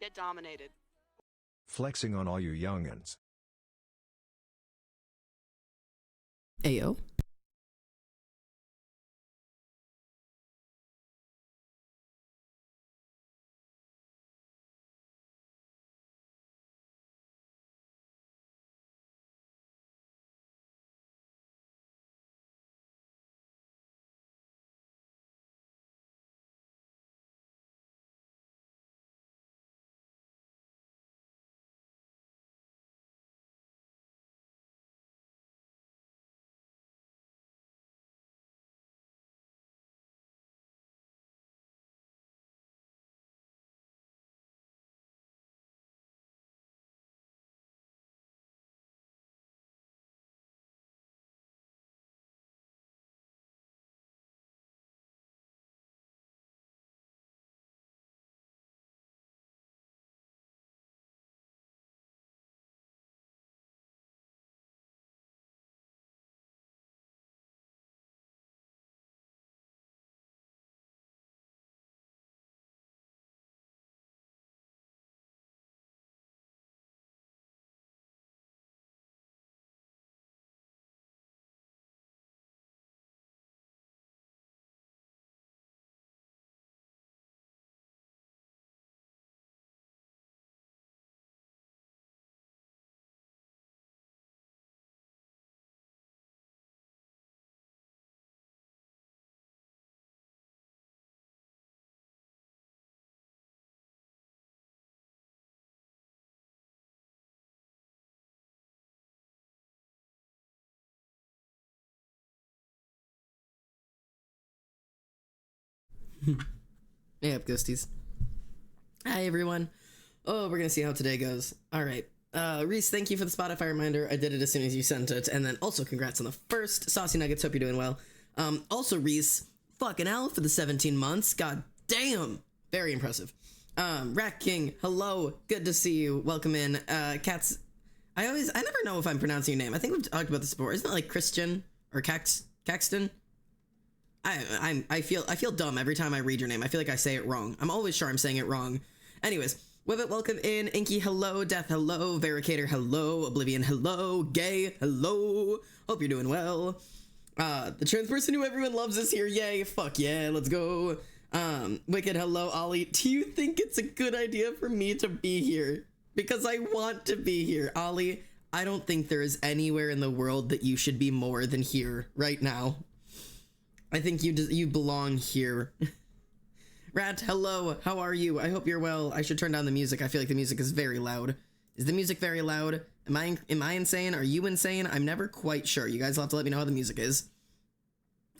Get dominated. Flexing on all you youngins. Ayo. Hey up, ghosties. Hi everyone. Oh, we're gonna see how today goes. All right. Reese, thank you for the Spotify reminder. I did it as soon as you sent it, and then also congrats on the first Saucy Nuggets. Hope you're doing well. Also Reese, fucking hell for the 17 months. God damn, very impressive. Rack King, hello, good to see you. Welcome in. Cats, I never know if I'm pronouncing your name. I think we've talked about this before. Isn't it like Christian or Caxton? I feel dumb every time I read your name. I feel like I say it wrong. I'm always sure I'm saying it wrong. Anyways, Wibbit, welcome in. Inky, hello. Death, hello. Vericator, hello. Oblivion, hello. Gay, hello. Hope you're doing well. The trans person who everyone loves is here. Yay. Fuck yeah. Let's go. Wicked, hello. Ollie, do you think it's a good idea for me to be here? Because I want to be here. Ollie, I don't think there is anywhere in the world that you should be more than here right now. I think you belong here. Rat, hello. How are you? I hope you're well. I should turn down the music. I feel like the music is very loud. Is the music very loud? Am I insane? Are you insane? I'm never quite sure. You guys will have to let me know how the music is.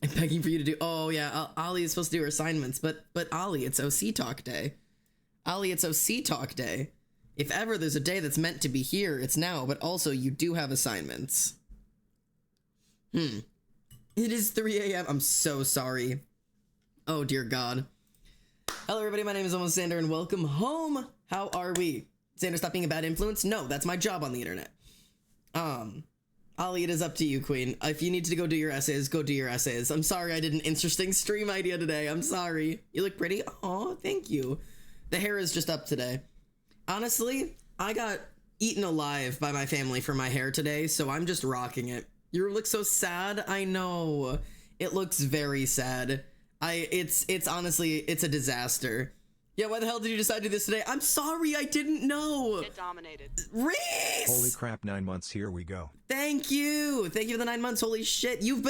I'm begging for you to do. Oh yeah, Ollie is supposed to do her assignments, but Ollie, it's OC Talk Day. Ollie, it's OC Talk Day. If ever there's a day that's meant to be here, it's now. But also, you do have assignments. It is 3 a.m. I'm so sorry. Oh, dear God. Hello, everybody. My name is Almost Xander, and welcome home. How are we? Xander, stop being a bad influence? No, that's my job on the internet. Ollie, it is up to you, Queen. If you need to go do your essays, go do your essays. I'm sorry I did an interesting stream idea today. I'm sorry. You look pretty. Oh, thank you. The hair is just up today. Honestly, I got eaten alive by my family for my hair today, so I'm just rocking it. You look so sad. I know. It looks very sad. It's honestly, it's a disaster. Yeah, why the hell did you decide to do this today? I'm sorry, I didn't know. Get dominated. Holy Reese! crap, 9 months, here we go. Thank you. Thank you for the 9 months. Holy shit. You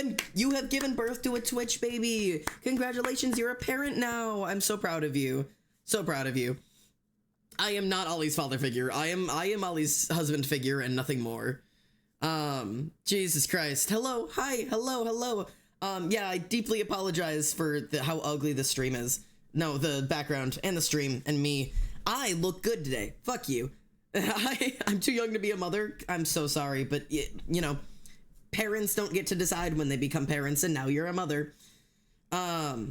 have given birth to a Twitch baby. Congratulations, you're a parent now. I'm so proud of you. So proud of you. I am not Ollie's father figure. I am Ollie's husband figure and nothing more. Jesus Christ. Hello. Hi. Hello. Yeah, I deeply apologize for how ugly the stream is. No, the background and the stream and me. I look good today. Fuck you. I'm too young to be a mother. I'm so sorry, but you know, parents don't get to decide when they become parents, and now you're a mother. I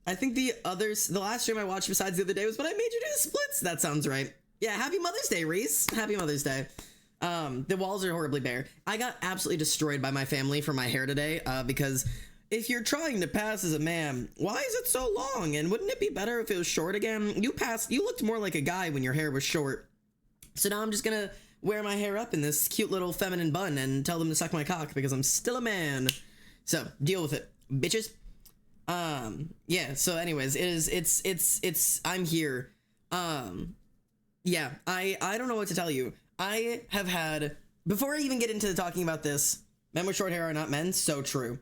think the last stream I watched besides the other day was when I made you do the splits. That sounds right. Yeah, happy Mother's Day, Reese. Happy Mother's Day. The walls are horribly bare. I got absolutely destroyed by my family for my hair today, because if you're trying to pass as a man, why is it so long? And wouldn't it be better if it was short again? You looked more like a guy when your hair was short. So now I'm just gonna wear my hair up in this cute little feminine bun and tell them to suck my cock because I'm still a man. So deal with it, bitches. Yeah, so anyways, I'm here. Yeah, I don't know what to tell you. I have had, before I even get into talking about this, men with short hair are not men, so true.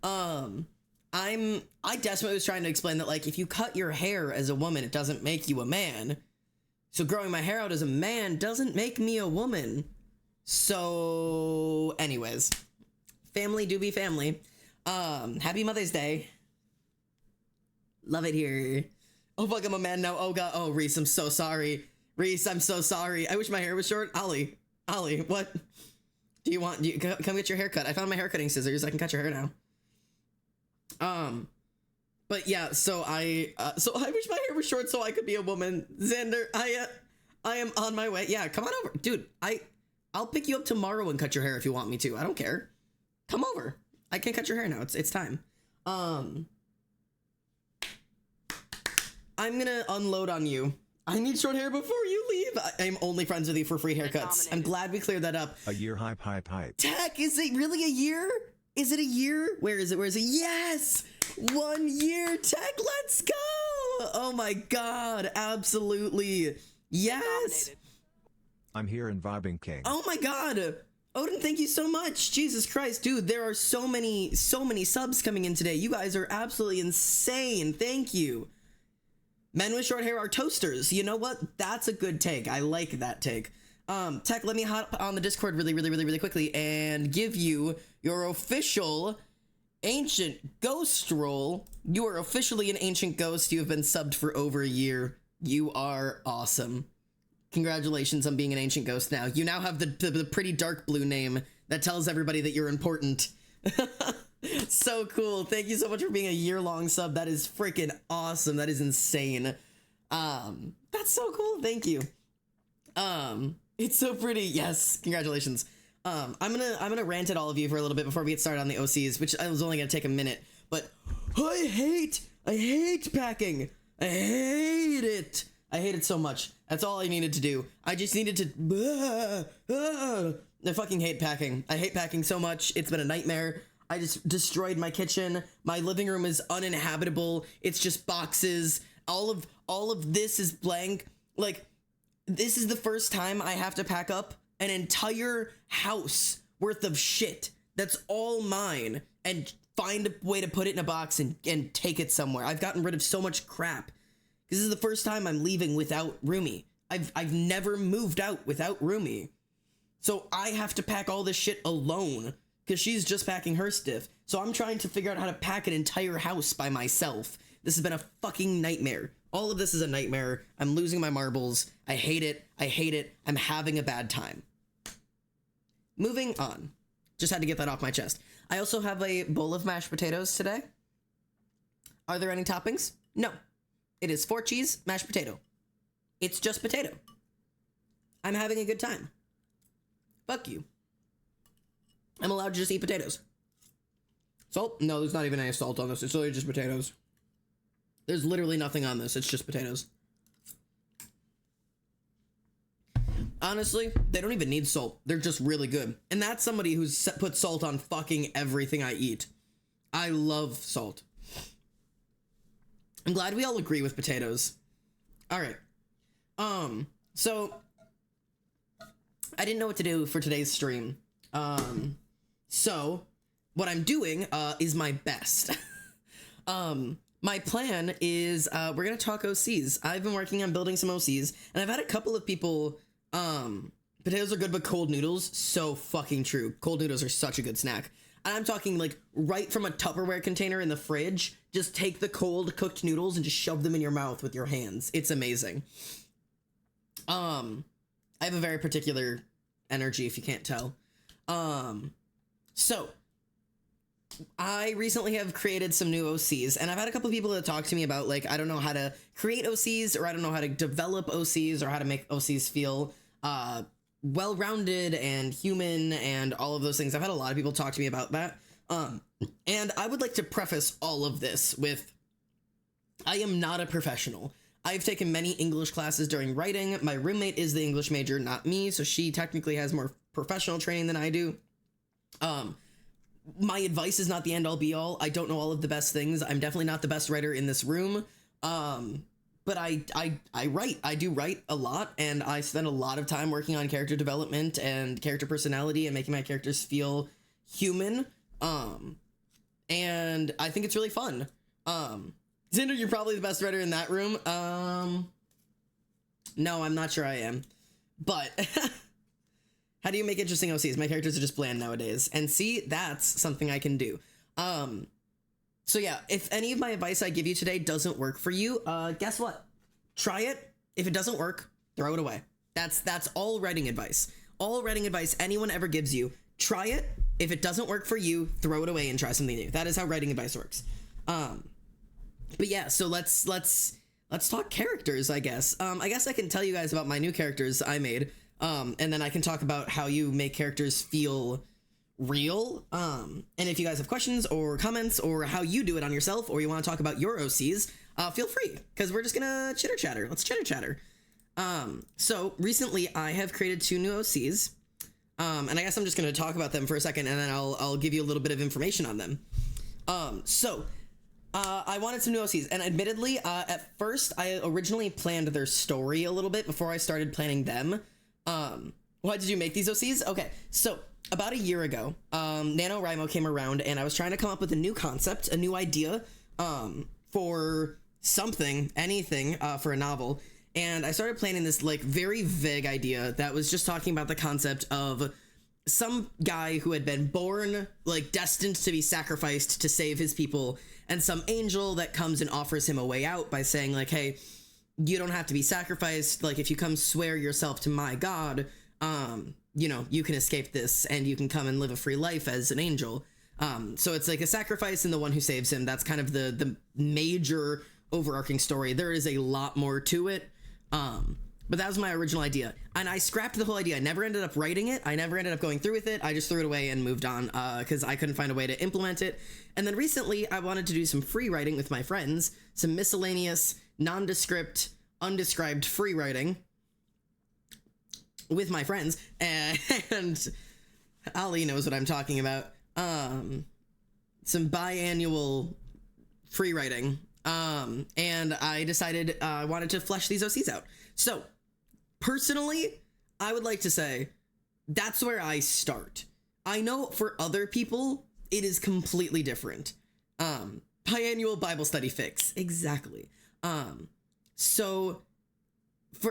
I desperately was trying to explain that, like, if you cut your hair as a woman, it doesn't make you a man. So growing my hair out as a man doesn't make me a woman. So anyways, family do be family. Happy Mother's Day. Love it here. Oh fuck, I'm a man now. Oh god. Oh, Reese, I'm so sorry. Reese, I'm so sorry. I wish my hair was short. Ollie, what do you want? Come get your hair cut. I found my hair cutting scissors. I can cut your hair now. But yeah, so I wish my hair was short so I could be a woman. Xander, I am on my way. Yeah, come on over. Dude, I'll pick you up tomorrow and cut your hair if you want me to. I don't care. Come over. I can cut your hair now. It's time. I'm gonna unload on you. I need short hair before you leave. I'm only friends with you for free haircuts. I'm glad we cleared that up. A year hype. Tech, is it really a year? Is it a year? Where is it? Yes! 1 year, Tech, let's go! Oh my god, absolutely. Yes! I'm here and vibing king. Oh my god! Odin, thank you so much. Jesus Christ, dude, there are so many subs coming in today. You guys are absolutely insane. Thank you. Men with short hair are toasters. You know what? That's a good take. I like that take. Tech, let me hop on the Discord really quickly and give you your official ancient ghost role. You are officially an ancient ghost. You have been subbed for over a year. You are awesome. Congratulations on being an ancient ghost now. You now have the pretty dark blue name that tells everybody that you're important. So cool. Thank you so much for being a year-long sub. That is freaking awesome. That is insane. That's so cool. Thank you. It's so pretty. Yes. Congratulations. I'm gonna rant at all of you for a little bit before we get started on the OCs, which I was only gonna take a minute, but I hate packing. I hate it. I hate it so much. That's all I needed to do. I just needed to, I fucking hate packing. I hate packing so much. It's been a nightmare. I just destroyed my kitchen. My living room is uninhabitable. It's just boxes. All of this is blank. Like, this is the first time I have to pack up an entire house worth of shit that's all mine and find a way to put it in a box and take it somewhere. I've gotten rid of so much crap. This is the first time I'm leaving without Rumi. I've never moved out without Rumi. So I have to pack all this shit alone because she's just packing her stuff. So I'm trying to figure out how to pack an entire house by myself. This has been a fucking nightmare. All of this is a nightmare. I'm losing my marbles. I hate it. I hate it. I'm having a bad time. Moving on. Just had to get that off my chest. I also have a bowl of mashed potatoes today. Are there any toppings? No. It is 4 cheese, mashed potato. It's just potato. I'm having a good time. Fuck you. I'm allowed to just eat potatoes. Salt? No, there's not even any salt on this. It's literally just potatoes. There's literally nothing on this. It's just potatoes. Honestly, they don't even need salt. They're just really good. And that's somebody who's put salt on fucking everything I eat. I love salt. I'm glad we all agree with potatoes. All right. So I didn't know what to do for today's stream. So what I'm doing is my best. My plan is we're gonna talk OCs. I've been working on building some OCs, and I've had a couple of people. Potatoes are good, but cold noodles, so fucking true. Cold noodles are such a good snack. And I'm talking like right from a Tupperware container in the fridge. Just take the cold cooked noodles and just shove them in your mouth with your hands. It's amazing. I have a very particular energy, if you can't tell. So I recently have created some new OCs, and I've had a couple of people that talk to me about, like, I don't know how to create OCs, or I don't know how to develop OCs, or how to make OCs feel well-rounded and human and all of those things. I've had a lot of people talk to me about that. And I would like to preface all of this with, I am not a professional. I've taken many English classes during writing. My roommate is the English major, not me, so she technically has more professional training than I do. My advice is not the end all be all. I don't know all of the best things. I'm definitely not the best writer in this room. But I write. I do write a lot, and I spend a lot of time working on character development and character personality and making my characters feel human. And I think it's really fun. Xander, you're probably the best writer in that room. No, I'm not sure I am. But how do you make interesting OCs? My characters are just bland nowadays. And see, that's something I can do. So yeah, if any of my advice I give you today doesn't work for you, guess what? Try it. If it doesn't work, throw it away. That's all writing advice. All writing advice anyone ever gives you. Try it. If it doesn't work for you, throw it away and try something new. That is how writing advice works. But yeah, so let's talk characters, I guess. I guess I can tell you guys about my new characters I made. And then I can talk about how you make characters feel real. And if you guys have questions or comments or how you do it on yourself, or you want to talk about your OCs, feel free, because we're just gonna chitter chatter. Let's chitter chatter. So recently I have created 2 new OCs. And I guess I'm just gonna talk about them for a second, and then I'll give you a little bit of information on them. I wanted some new OCs, and admittedly, at first I originally planned their story a little bit before I started planning them. Why did you make these OCs? Okay, so about a year ago, NaNoWriMo came around, and I was trying to come up with a new concept, a new idea, for something, anything, for a novel. And I started planning this like very vague idea that was just talking about the concept of some guy who had been born like destined to be sacrificed to save his people, and some angel that comes and offers him a way out by saying like, hey, you don't have to be sacrificed. Like, if you come swear yourself to my God, you know, you can escape this and you can come and live a free life as an angel. So it's like a sacrifice and the one who saves him. That's kind of the major overarching story. There is a lot more to it. But that was my original idea, and I scrapped the whole idea. I never ended up writing it. I never ended up going through with it. I just threw it away and moved on, because I couldn't find a way to implement it. And then recently I wanted to do some free writing with my friends, some miscellaneous, nondescript, undescribed free writing with my friends, and Ali knows what I'm talking about. Some biannual free writing. And I decided I wanted to flesh these OCs out. So, personally, I would like to say that's where I start. I know for other people, it is completely different. Biannual Bible study fix. Exactly. So,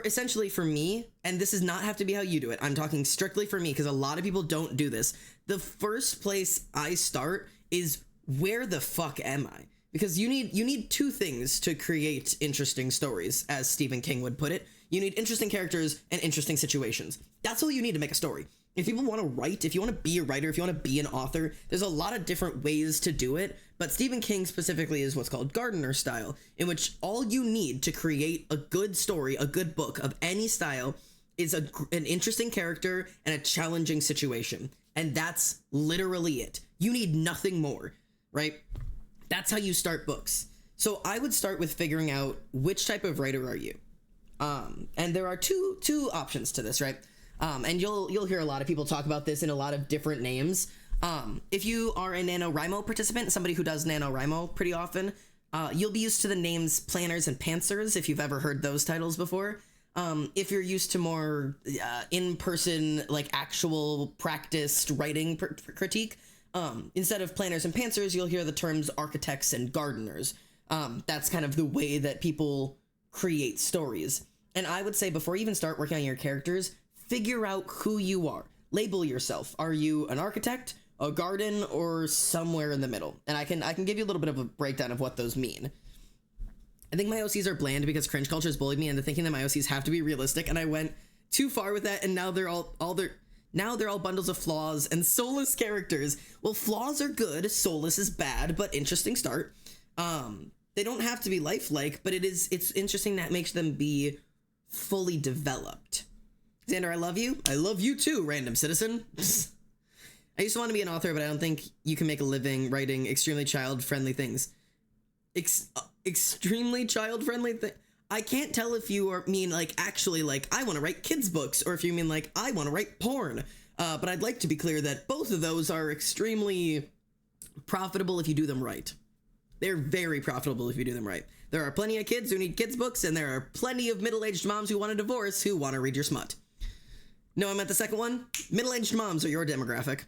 essentially for me, and this does not have to be how you do it, I'm talking strictly for me, because a lot of people don't do this. The first place I start is, where the fuck am I? Because you need 2 things to create interesting stories, as Stephen King would put it. You need interesting characters and interesting situations. That's all you need to make a story. If people want to write, if you want to be a writer, if you want to be an author, there's a lot of different ways to do it. But Stephen King specifically is what's called Gardner style, in which all you need to create a good story, a good book of any style, is an interesting character and a challenging situation. And that's literally it. You need nothing more, right? That's how you start books. So I would start with figuring out which type of writer are you. And there are two options to this, right? And you'll hear a lot of people talk about this in a lot of different names. If you are a NaNoWriMo participant, somebody who does NaNoWriMo pretty often, you'll be used to the names planners and pantsers, if you've ever heard those titles before. If you're used to more in-person, like actual practiced writing critique, instead of planners and pantsers, you'll hear the terms architects and gardeners. That's kind of the way that people create stories. And I would say before you even start working on your characters, figure out who you are. Label yourself. Are you an architect, a garden, or somewhere in the middle? And I can give you a little bit of a breakdown of what those mean. I think my OCs are bland because cringe culture has bullied me into thinking that my OCs have to be realistic, and I went too far with that, and now they're all bundles of flaws and soulless characters. Well, flaws are good, soulless is bad, but interesting start. They don't have to be lifelike, but it's interesting that makes them be fully developed. Xander, I love you. I love you too, random citizen. I used to want to be an author, but I don't think you can make a living writing extremely child-friendly things. Extremely child-friendly thing. I can't tell if you mean like actually like I want to write kids books or if you mean like I want to write porn. But I'd like to be clear that both of those are extremely profitable if you do them right. They're very profitable if you do them right. There are plenty of kids who need kids books, and there are plenty of middle-aged moms who want a divorce who want to read your smut. No, I meant the second one. Middle-aged moms are your demographic.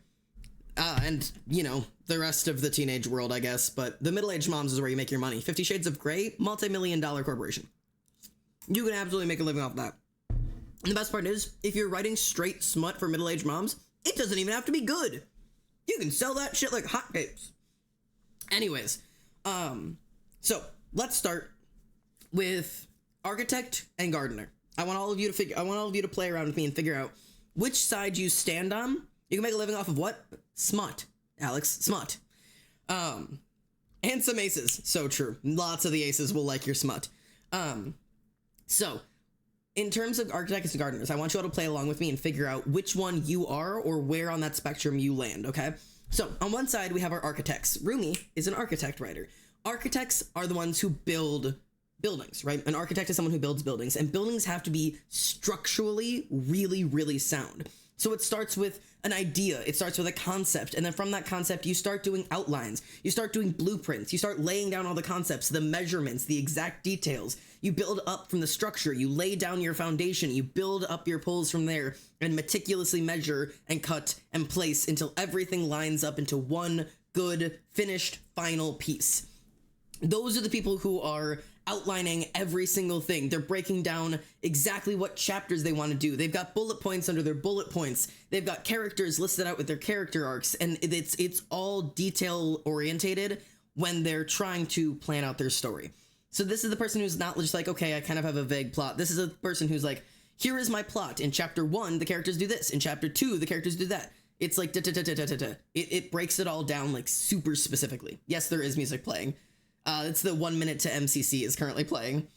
And, you know, the rest of the teenage world, I guess. But the middle-aged moms is where you make your money. 50 Shades of Grey, multi-million-dollar corporation. You can absolutely make a living off that. And the best part is, if you're writing straight smut for middle-aged moms, it doesn't even have to be good. You can sell that shit like hotcakes. Anyways, so let's start with architect and gardener. I want all of you to play around with me and figure out which side you stand on. You can make a living off of what? Smut, Alex, smut. And some aces. So true. Lots of the aces will like your smut. So in terms of architects and gardeners, I want you all to play along with me and figure out which one you are or where on that spectrum you land, okay? So on one side, we have our architects. Rumi is an architect writer. Architects are the ones who build buildings, right? An architect is someone who builds buildings, and buildings have to be structurally really, really sound. So it starts with an idea, it starts with a concept, and then from that concept, you start doing outlines, you start doing blueprints, you start laying down all the concepts, the measurements, the exact details. You build up from the structure, you lay down your foundation, you build up your poles from there, and meticulously measure and cut and place until everything lines up into one good, finished, final piece. Those are the people who are outlining every single thing. They're breaking down exactly what chapters they want to do. They've got bullet points under their bullet points. They've got characters listed out with their character arcs, and it's all detail orientated when they're trying to plan out their story. So this is the person who's not just like, okay, I kind of have a vague plot. This is a person who's like, here is my plot. In chapter 1, the characters do this. In chapter 2, the characters do that. It's like it breaks it all down like super specifically. Yes, there is music playing. It's the 1 minute to MCC is currently playing.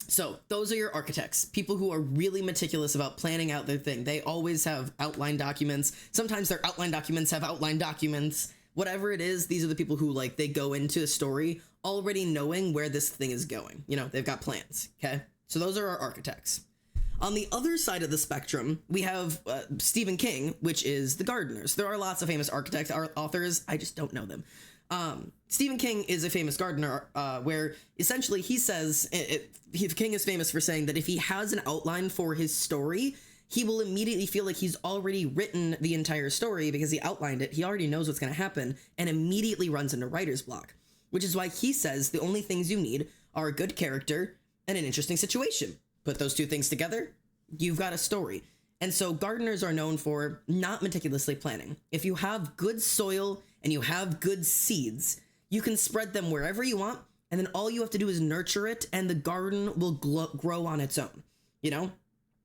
So those are your architects, people who are really meticulous about planning out their thing. They always have outline documents. Sometimes their outline documents have outline documents. Whatever it is, these are the people who like they go into a story already knowing where this thing is going. You know, they've got plans. Okay, so those are our architects. On the other side of the spectrum, we have Stephen King, which is the gardeners. There are lots of famous architects, authors. I just don't know them. Stephen King is a famous gardener, where essentially he says, King is famous for saying that if he has an outline for his story, he will immediately feel like he's already written the entire story because he outlined it. He already knows what's going to happen and immediately runs into writer's block, which is why he says the only things you need are a good character and an interesting situation. Put those two things together, you've got a story. And so gardeners are known for not meticulously planning. If you have good soil and you have good seeds, you can spread them wherever you want, and then all you have to do is nurture it, and the garden will grow on its own. You know,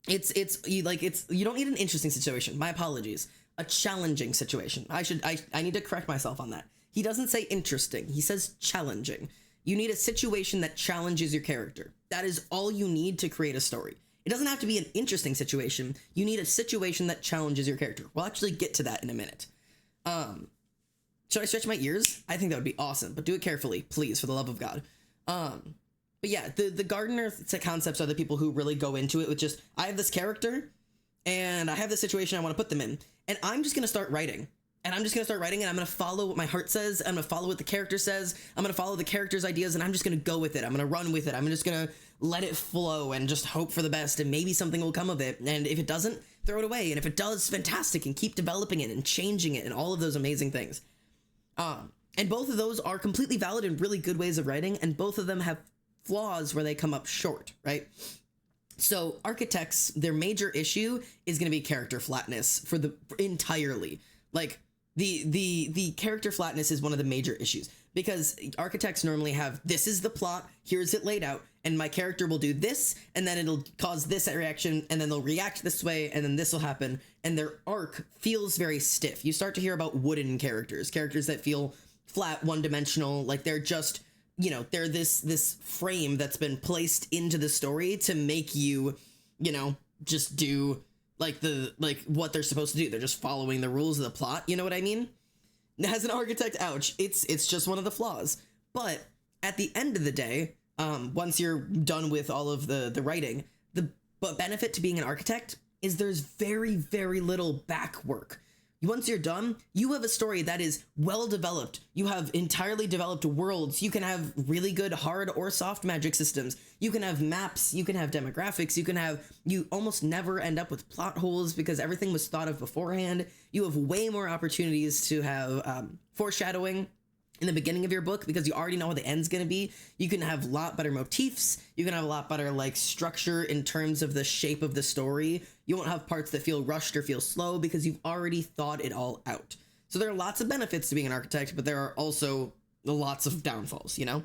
you don't need an interesting situation. My apologies, a challenging situation. I need to correct myself on that. He doesn't say interesting. He says challenging. You need a situation that challenges your character. That is all you need to create a story. It doesn't have to be an interesting situation. You need a situation that challenges your character. We'll actually get to that in a minute. Should I stretch my ears? I think that would be awesome, but do it carefully, please, for the love of God. But yeah, the gardener concepts are the people who really go into it with just, I have this character, and I have this situation I want to put them in, and I'm just going to start writing. And I'm just going to start writing, and I'm going to follow what my heart says. I'm going to follow what the character says. I'm going to follow the character's ideas, and I'm just going to go with it. I'm going to run with it. I'm just going to let it flow and just hope for the best, and maybe something will come of it. And if it doesn't, throw it away. And if it does, fantastic, and keep developing it and changing it and all of those amazing things. And both of those are completely valid and really good ways of writing, and both of them have flaws where they come up short, right? So architects, their major issue is going to be character flatness entirely. Like, the character flatness is one of the major issues, because architects normally have, this is the plot, here's it laid out, and my character will do this, and then it'll cause this reaction, and then they'll react this way, and then this will happen, and their arc feels very stiff. You start to hear about wooden characters that feel flat, one-dimensional, like they're just, you know, they're this frame that's been placed into the story to make you, you know, just do like what they're supposed to do. They're just following the rules of the plot. You know what I mean? As an architect, ouch. It's just one of the flaws. But at the end of the day, once you're done with all of the writing, the benefit to being an architect is there's very, very little back work. Once you're done, you have a story that is well developed. You have entirely developed worlds. You can have really good hard or soft magic systems. You can have maps. You can have demographics. You almost never end up with plot holes because everything was thought of beforehand. You have way more opportunities to have foreshadowing in the beginning of your book because you already know what the end's gonna be. You can have a lot better motifs. You can have a lot better like structure in terms of the shape of the story. You won't have parts that feel rushed or feel slow because you've already thought it all out. So there are lots of benefits to being an architect, but there are also lots of downfalls, you know?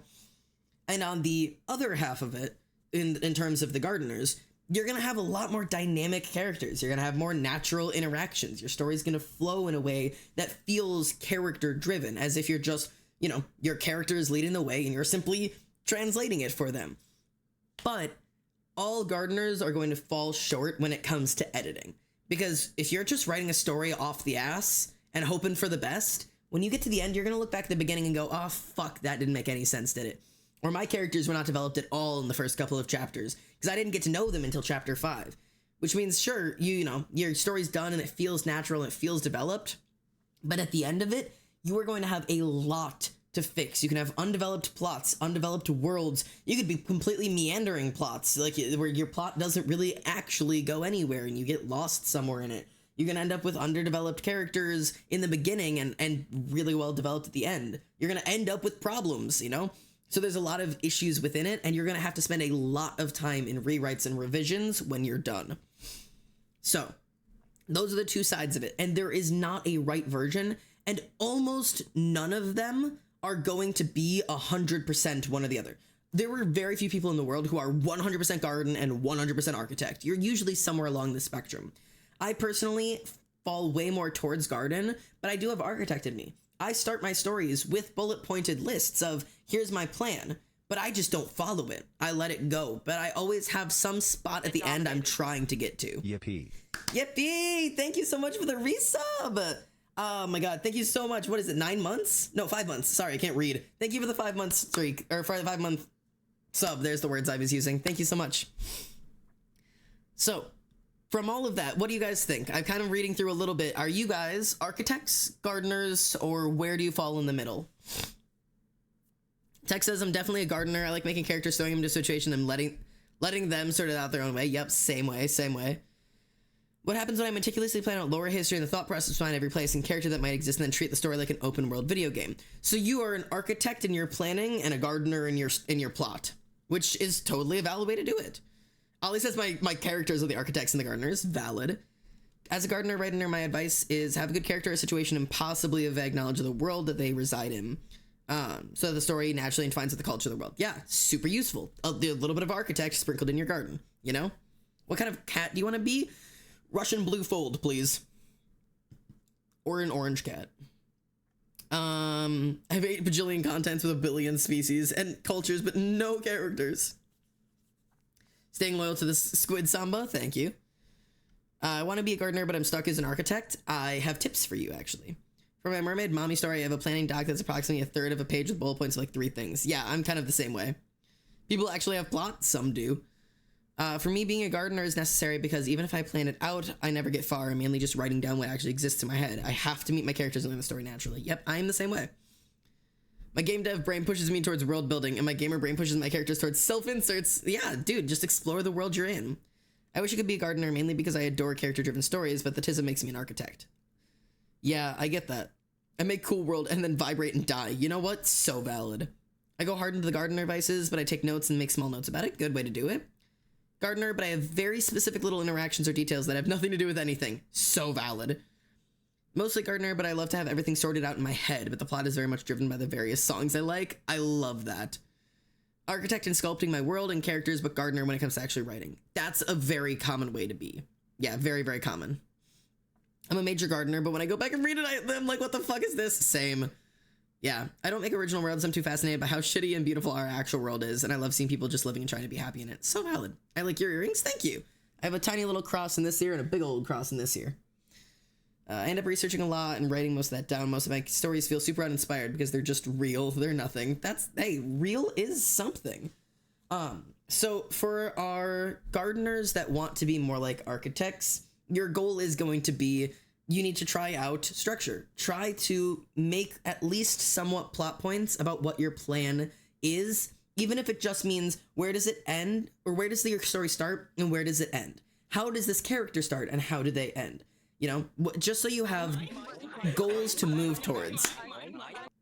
And on the other half of it, in terms of the gardeners, you're gonna have a lot more dynamic characters. You're gonna have more natural interactions. Your story's gonna flow in a way that feels character driven, as if you're just, you know, your character is leading the way and you're simply translating it for them. But all gardeners are going to fall short when it comes to editing. Because if you're just writing a story off the ass and hoping for the best, when you get to the end, you're going to look back at the beginning and go, oh, fuck, that didn't make any sense, did it? Or my characters were not developed at all in the first couple of chapters because I didn't get to know them until chapter 5. Which means, sure, you know, your story's done and it feels natural and it feels developed. But at the end of it, you are going to have a lot to fix. You can have undeveloped plots, undeveloped worlds. You could be completely meandering plots, like where your plot doesn't really actually go anywhere and you get lost somewhere in it. You're going to end up with underdeveloped characters in the beginning and really well developed at the end. You're going to end up with problems, you know? So there's a lot of issues within it, and you're going to have to spend a lot of time in rewrites and revisions when you're done. So those are the two sides of it, and there is not a right version, and almost none of them are going to be 100% one or the other. There were very few people in the world who are 100% garden and 100% architect. You're usually somewhere along the spectrum. I personally fall way more towards garden, but I do have architect in me. I start my stories with bullet pointed lists of here's my plan, but I just don't follow it. I let it go, but I always have some spot at the end I'm trying to get to. Yippee. Yippee! Thank you so much for the resub. Oh my god, thank you so much. What is it, 9 months? No, 5 months. Sorry, I can't read. Thank you for the 5 month streak, or for the 5 month sub. There's the words I was using. Thank you so much. So, from all of that, what do you guys think? I'm kind of reading through a little bit. Are you guys architects, gardeners, or where do you fall in the middle? Tech says, I'm definitely a gardener. I like making characters, throwing them into a situation and letting them sort it out their own way. Yep, same way, same way. What happens when I meticulously plan out lore, history, and the thought process behind every place and character that might exist, and then treat the story like an open world video game? So you are an architect in your planning and a gardener in your plot, which is totally a valid way to do it. Ollie says my characters are the architects and the gardeners. Valid. As a gardener, writer, my advice is have a good character or situation and possibly a vague knowledge of the world that they reside in. So the story naturally entwines with the culture of the world. Yeah, super useful. A little bit of architect sprinkled in your garden, you know? What kind of cat do you want to be? Russian blue fold, please. Or an orange cat. I have 8 bajillion contents with a billion species and cultures, but no characters. Staying loyal to the squid samba, thank you. I want to be a gardener, but I'm stuck as an architect. I have tips for you, actually. For my mermaid mommy story, I have a planning doc that's approximately a third of a page with bullet points of like 3 things. Yeah, I'm kind of the same way. People actually have plots, some do. For me, being a gardener is necessary because even if I plan it out, I never get far. I'm mainly just writing down what actually exists in my head. I have to meet my characters and learn the story naturally. Yep, I am the same way. My game dev brain pushes me towards world building, and my gamer brain pushes my characters towards self-inserts. Yeah, dude, just explore the world you're in. I wish I could be a gardener mainly because I adore character-driven stories, but the tism makes me an architect. Yeah, I get that. I make cool world and then vibrate and die. You know what? So valid. I go hard into the gardener vices, but I take notes and make small notes about it. Good way to do it. Gardener, but I have very specific little interactions or details that have nothing to do with anything. So valid. Mostly gardener, but I love to have everything sorted out in my head, but the plot is very much driven by the various songs I like. I love that. Architect and sculpting my world and characters, but gardener when it comes to actually writing. That's a very common way to be. Yeah, very, very common. I'm a major gardener, but when I go back and read it, I'm like, what the fuck is this? Same. Yeah, I don't make original worlds. I'm too fascinated by how shitty and beautiful our actual world is, and I love seeing people just living and trying to be happy in it. So valid. I like your earrings. Thank you. I have a tiny little cross in this ear and a big old cross in this ear. I end up researching a lot and writing most of that down. Most of my stories feel super uninspired because they're just real. They're nothing. Hey, real is something. So for our gardeners that want to be more like architects, your goal is going to be, you need to try out structure. Try to make at least somewhat plot points about what your plan is, even if it just means where does it end, or where does your story start and where does it end? How does this character start and how do they end? You know, just so you have goals to move towards.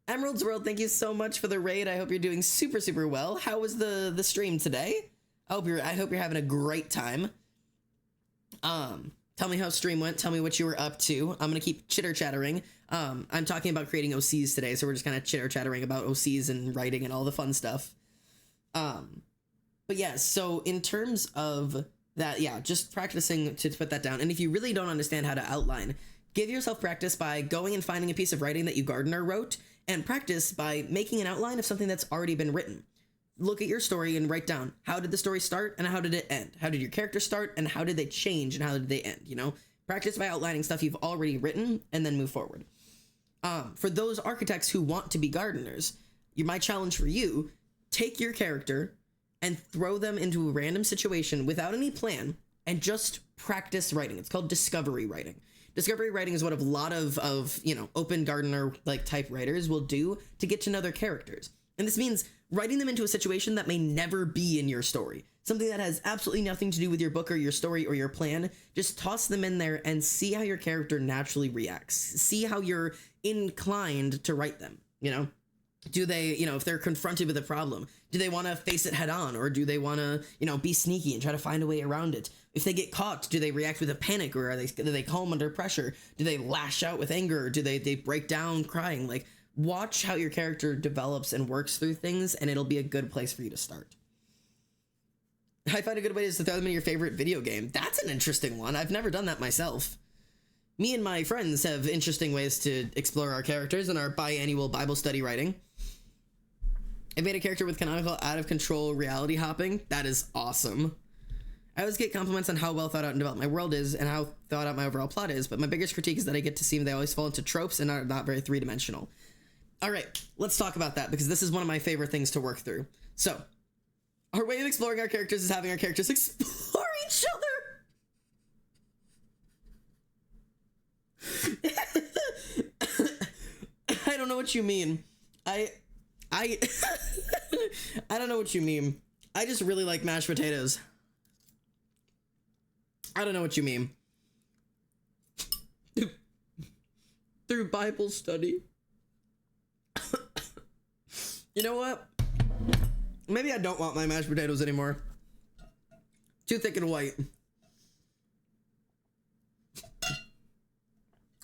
Emerald's World, thank you so much for the raid. I hope you're doing super, super well. How was the stream today? I hope you're having a great time. Tell me how stream went. Tell me what you were up to. I'm gonna keep chitter-chattering. I'm talking about creating OCs today, so we're just kind of chitter-chattering about OCs and writing and all the fun stuff. But yeah, so in terms of that, yeah, just practicing to put that down. And if you really don't understand how to outline, give yourself practice by going and finding a piece of writing that you gardener wrote, and practice by making an outline of something that's already been written. Look at your story and write down, how did the story start and how did it end? How did your character start and how did they change and how did they end? You know, practice by outlining stuff you've already written and then move forward. For those architects who want to be gardeners, my challenge for you, take your character and throw them into a random situation without any plan and just practice writing. It's called discovery writing. Discovery writing is what a lot of you know, open gardener like type writers will do to get to know their characters. And this means writing them into a situation that may never be in your story. Something that has absolutely nothing to do with your book or your story or your plan. Just toss them in there and see how your character naturally reacts. See how you're inclined to write them, you know? Do they, you know, if they're confronted with a problem, do they want to face it head on, or do they want to, you know, be sneaky and try to find a way around it? If they get caught, do they react with a panic, or do they calm under pressure? Do they lash out with anger? Or do they break down crying? Like, watch how your character develops and works through things, and it'll be a good place for you to start. I find a good way is to throw them in your favorite video game. That's an interesting one. I've never done that myself. Me and my friends have interesting ways to explore our characters in our biannual Bible study writing. I made a character with canonical out-of-control reality hopping. That is awesome. I always get compliments on how well thought out and developed my world is and how thought out my overall plot is, but my biggest critique is that I get to see they always fall into tropes and are not very three-dimensional. All right, let's talk about that, because this is one of my favorite things to work through. So, our way of exploring our characters is having our characters explore each other. I don't know what you mean. I don't know what you mean. I just really like mashed potatoes. I don't know what you mean. Through Bible study. You know what? Maybe I don't want my mashed potatoes anymore. Too thick and white.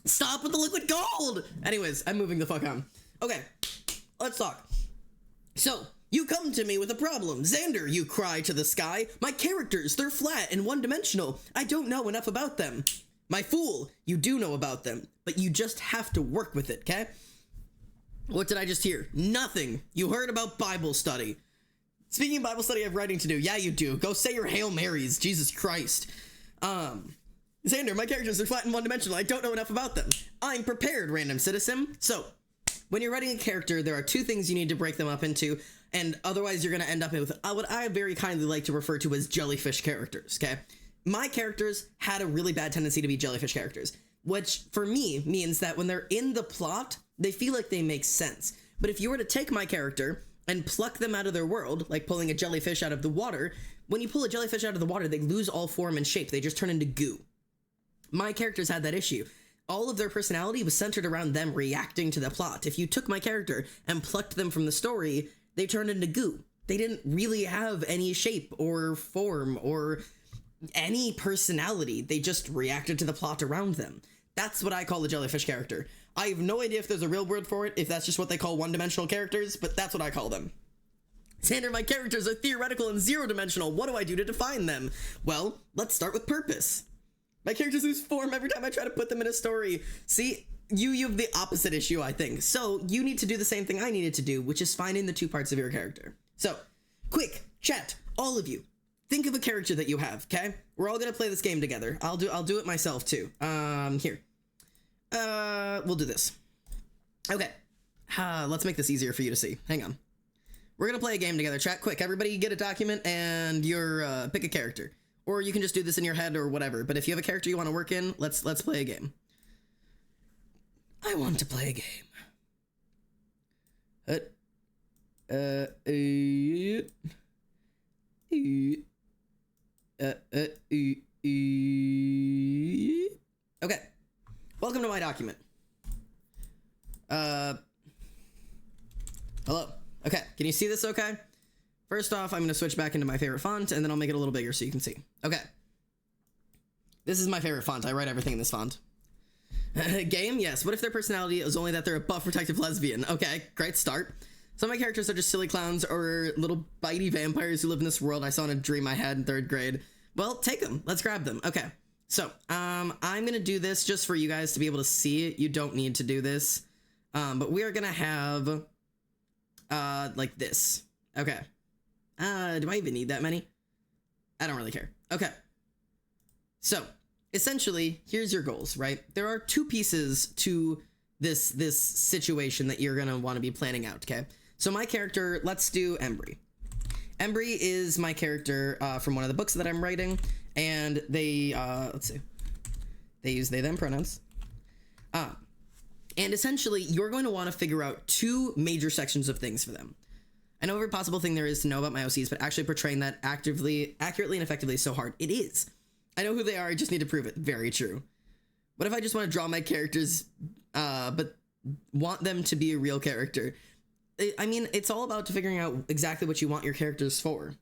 Stop with the liquid gold! Anyways, I'm moving the fuck on. Okay, let's talk. So, you come to me with a problem. Xander, you cry to the sky. My characters, they're flat and one-dimensional. I don't know enough about them. My fool, you do know about them, but you just have to work with it, okay? What did I just hear? Nothing. You heard about Bible study. Speaking of Bible study, I have writing to do. Yeah, you do. Go say your Hail Marys. Jesus Christ. Xander, my characters are flat and one-dimensional. I don't know enough about them. I'm prepared, random citizen. So, when you're writing a character, there are two things you need to break them up into, and otherwise you're going to end up with what I very kindly like to refer to as jellyfish characters, okay? My characters had a really bad tendency to be jellyfish characters, which for me means that when they're in the plot, they feel like they make sense. But if you were to take my character and pluck them out of their world, like pulling a jellyfish out of the water, when you pull a jellyfish out of the water, they lose all form and shape. They just turn into goo. My characters had that issue. All of their personality was centered around them reacting to the plot. If you took my character and plucked them from the story, they turned into goo. They didn't really have any shape or form or any personality. They just reacted to the plot around them. That's what I call a jellyfish character. I have no idea if there's a real word for it, if that's just what they call one-dimensional characters, but that's what I call them. Xander, my characters are theoretical and zero-dimensional. What do I do to define them? Well, let's start with purpose. My characters lose form every time I try to put them in a story. See, you have the opposite issue, I think. So you need to do the same thing I needed to do, which is finding the two parts of your character. So, quick, chat, all of you. think of a character that you have, okay? We're all gonna play this game together. I'll do it myself too. Here. We'll do this. Okay. Let's make this easier for you to see. Hang on. We're gonna play a game together. Chat quick. Everybody get a document and your pick a character. Or you can just do this in your head or whatever. But if you have a character you want to work in, let's play a game. I want to play a game. Okay. Welcome to my document. Hello. Okay, can you see this okay? First off, I'm gonna switch back into my favorite font, and then I'll make it a little bigger so you can see. Okay. This is my favorite font. I write everything in this font. Game? Yes. What if their personality is only that they're a buff protective lesbian? Okay, great start. Some of my characters are just silly clowns or little bitey vampires who live in this world I saw in a dream I had in 3rd grade. Well, take them. Let's grab them. Okay. So, I'm gonna do this just for you guys to be able to see it. You don't need to do this. But we are gonna have, like this. Okay. Do I even need that many? I don't really care. Okay. So, essentially, here's your goals, right? There are 2 pieces to this situation that you're gonna want to be planning out, okay? So my character, let's do Embry. Embry is my character from one of the books that I'm writing, and they, let's see. They use they, them pronouns. And essentially, you're going to want to figure out 2 major sections of things for them. I know every possible thing there is to know about my OCs, but actually portraying that accurately and effectively is so hard. It is. I know who they are, I just need to prove it. Very true. What if I just want to draw my characters, but want them to be a real character? I mean, it's all about figuring out exactly what you want your characters for.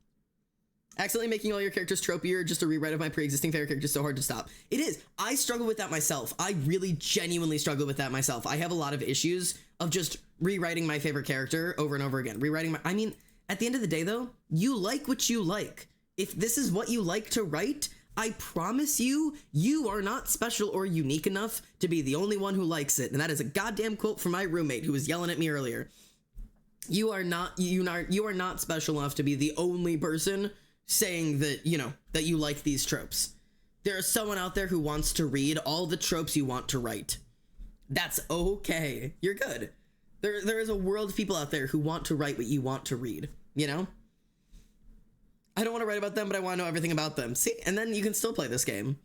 Accidentally making all your characters tropier, just a rewrite of my pre-existing favorite character is so hard to stop. It is. I struggle with that myself. I really genuinely struggle with that myself. I have a lot of issues of just rewriting my favorite character over and over again. I mean, at the end of the day though, you like what you like. If this is what you like to write, I promise you, you are not special or unique enough to be the only one who likes it. And that is a goddamn quote from my roommate who was yelling at me earlier. You are not special enough to be the only person saying that, you know, that you like these tropes. There is someone out there who wants to read all the tropes you want to write. That's okay. You're good. There is a world of people out there who want to write what you want to read, you know? I don't want to write about them, but I want to know everything about them. See? And then you can still play this game.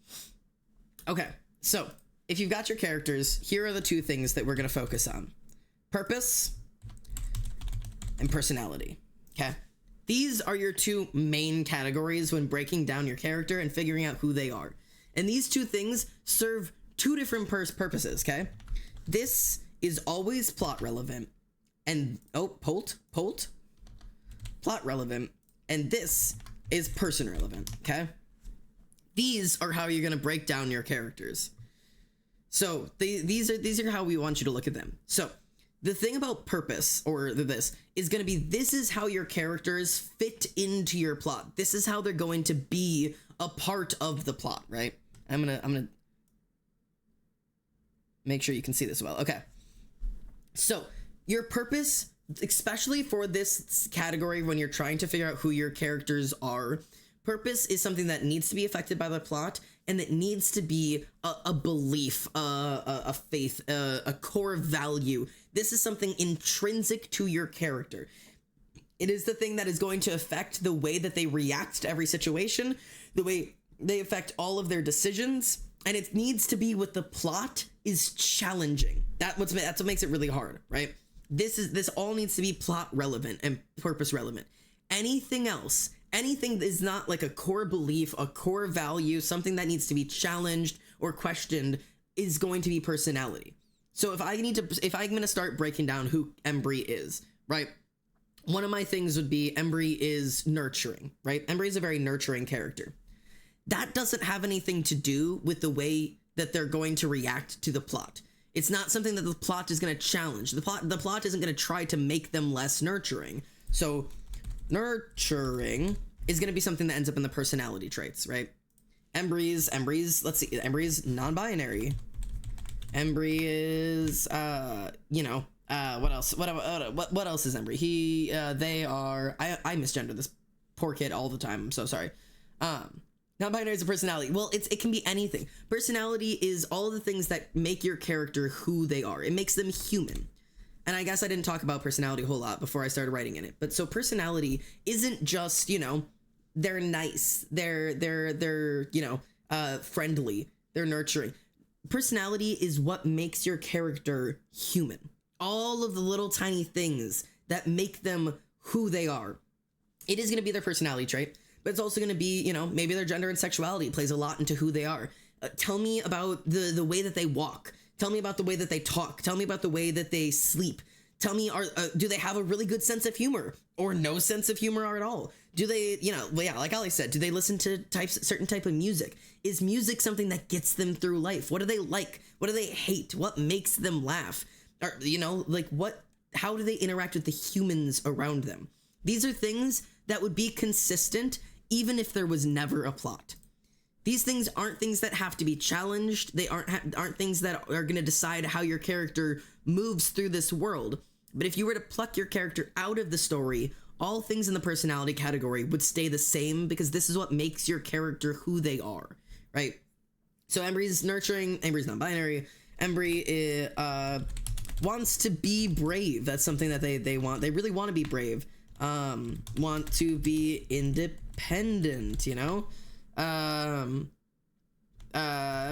Okay, so if you've got your characters, here are the 2 things that we're going to focus on. Purpose and personality. Okay? These are your 2 main categories when breaking down your character and figuring out who they are. And these 2 things serve 2 different purposes, okay? This is always plot relevant. And, plot relevant. And this is person relevant, okay? These are how you're going to break down your characters. So, these are how we want you to look at them. So, the thing about purpose, or this, is going to be this is how your characters fit into your plot. This is how they're going to be a part of the plot, right? I'm gonna make sure you can see this well. Okay. So, your purpose, especially for this category when you're trying to figure out who your characters are, purpose is something that needs to be affected by the plot, and that needs to be a belief, a faith, a core value. This is something intrinsic to your character. It is the thing that is going to affect the way that they react to every situation, the way they affect all of their decisions, and it needs to be what the plot is challenging. That's what makes it really hard, right? This all needs to be plot relevant and purpose relevant. Anything else, anything that is not like a core belief, a core value, something that needs to be challenged or questioned, is going to be personality. So if I'm going to start breaking down who Embry is, right? One of my things would be Embry is nurturing, right? Embry is a very nurturing character. That doesn't have anything to do with the way that they're going to react to the plot. It's not something that the plot is going to challenge. The plot isn't going to try to make them less nurturing. So nurturing is going to be something that ends up in the personality traits, right? Embry's, let's see, Embry's non-binary. Embry is, what else? What else is Embry? They are, I misgender this poor kid all the time. I'm so sorry. Non-binary is a personality. Well, it can be anything. Personality is all the things that make your character who they are. It makes them human. And I guess I didn't talk about personality a whole lot before I started writing in it. But so personality isn't just, they're nice. They're friendly. They're nurturing. Personality is what makes your character human. All of the little tiny things that make them who they are. It is going to be their personality trait, but it's also going to be, maybe their gender and sexuality plays a lot into who they are. Tell me about the way that they walk. Tell me about the way that they talk. Tell me about the way that they sleep. Tell me, do they have a really good sense of humor or no sense of humor at all? Do they, like Ali said, do they listen to certain type of music? Is music something that gets them through life? What do they like? What do they hate? What makes them laugh? Or, how do they interact with the humans around them? These are things that would be consistent even if there was never a plot. These things aren't things that have to be challenged. They aren't things that are going to decide how your character moves through this world. But if you were to pluck your character out of the story, all things in the personality category would stay the same because this is what makes your character who they are, right? So Embry's nurturing, Embry's non-binary. Embry wants to be brave. That's something that they want. They really want to be brave. Want to be independent,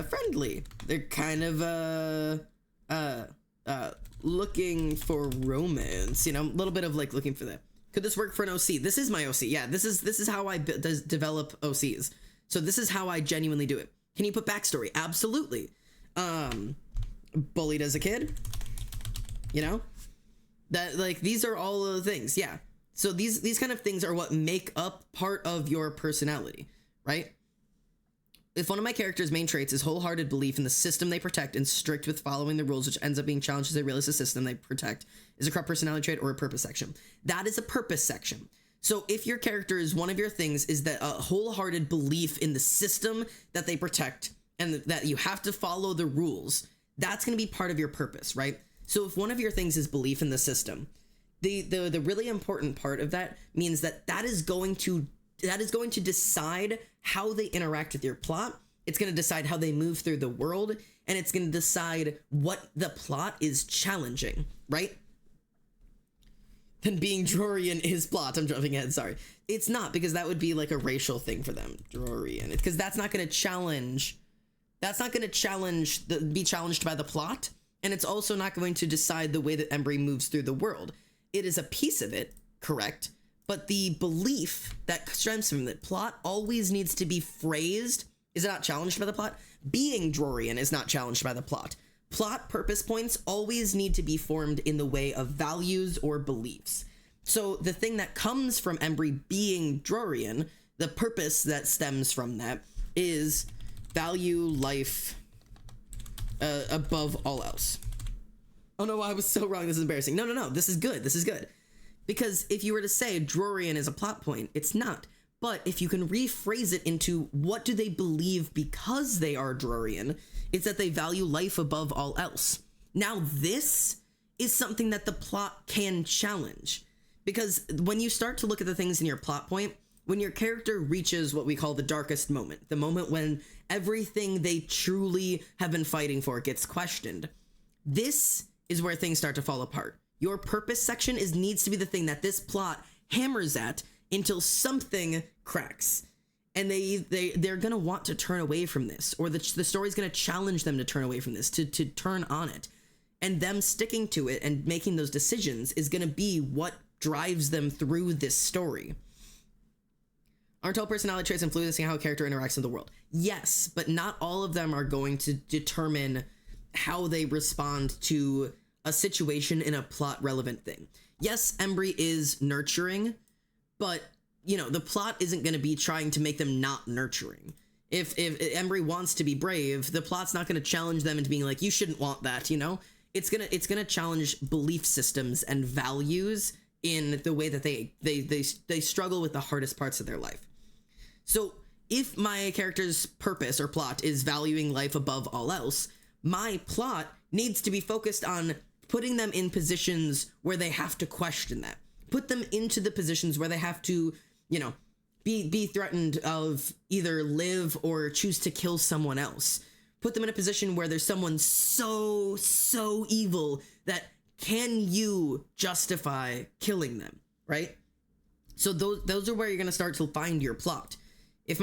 friendly. They're kind of looking for romance, a little bit of like looking for that. Could this work for an OC? This is my OC. Yeah, this is how I develop OCs. So this is how I genuinely do it. Can you put backstory? Absolutely. Bullied as a kid, that like these are all of the things. Yeah. So these kind of things are what make up part of your personality, right? If one of my character's main traits is wholehearted belief in the system they protect and strict with following the rules, which ends up being challenged as they realize the system they protect is a corrupt personality trait or a purpose section. That is a purpose section. So if your character is one of your things is that a wholehearted belief in the system that they protect and that you have to follow the rules, that's going to be part of your purpose, right? So if one of your things is belief in the system, the really important part of that means that is going to decide how they interact with your plot. It's going to decide how they move through the world, and it's going to decide what the plot is challenging, right? And being Drorian is plot. I'm jumping ahead, sorry. It's not, because that would be like a racial thing for them, Drorian. Because that's not going to challenge... That's not going to be challenged by the plot, and it's also not going to decide the way that Embry moves through the world. It is a piece of it, correct? But the belief that stems from the plot always needs to be phrased. Is it not challenged by the plot? Being Drorian is not challenged by the plot. Plot purpose points always need to be formed in the way of values or beliefs. So the thing that comes from Embry being Drorian, the purpose that stems from that is value life above all else. Oh no, I was so wrong. This is embarrassing. No. This is good. This is good. Because if you were to say Drorian is a plot point, it's not. But if you can rephrase it into what do they believe because they are Drorian, it's that they value life above all else. Now this is something that the plot can challenge. Because when you start to look at the things in your plot point, when your character reaches what we call the darkest moment, the moment when everything they truly have been fighting for gets questioned, this is where things start to fall apart. Your purpose section needs to be the thing that this plot hammers at until something cracks. And they're going to want to turn away from this, or the story's going to challenge them to turn away from this, to turn on it. And them sticking to it and making those decisions is going to be what drives them through this story. Aren't all personality traits influencing how a character interacts in the world? Yes, but not all of them are going to determine how they respond to a situation in a plot relevant thing. Yes, Embry is nurturing, but the plot isn't going to be trying to make them not nurturing. If Embry wants to be brave, the plot's not going to challenge them into being like, you shouldn't want that, It's gonna challenge belief systems and values in the way that they struggle with the hardest parts of their life. So if my character's purpose or plot is valuing life above all else, my plot needs to be focused on putting them in positions where they have to question that. Put them into the positions where they have to, be threatened of either live or choose to kill someone else. Put them in a position where there's someone so evil that can you justify killing them, right? So those are where you're going to start to find your plot. If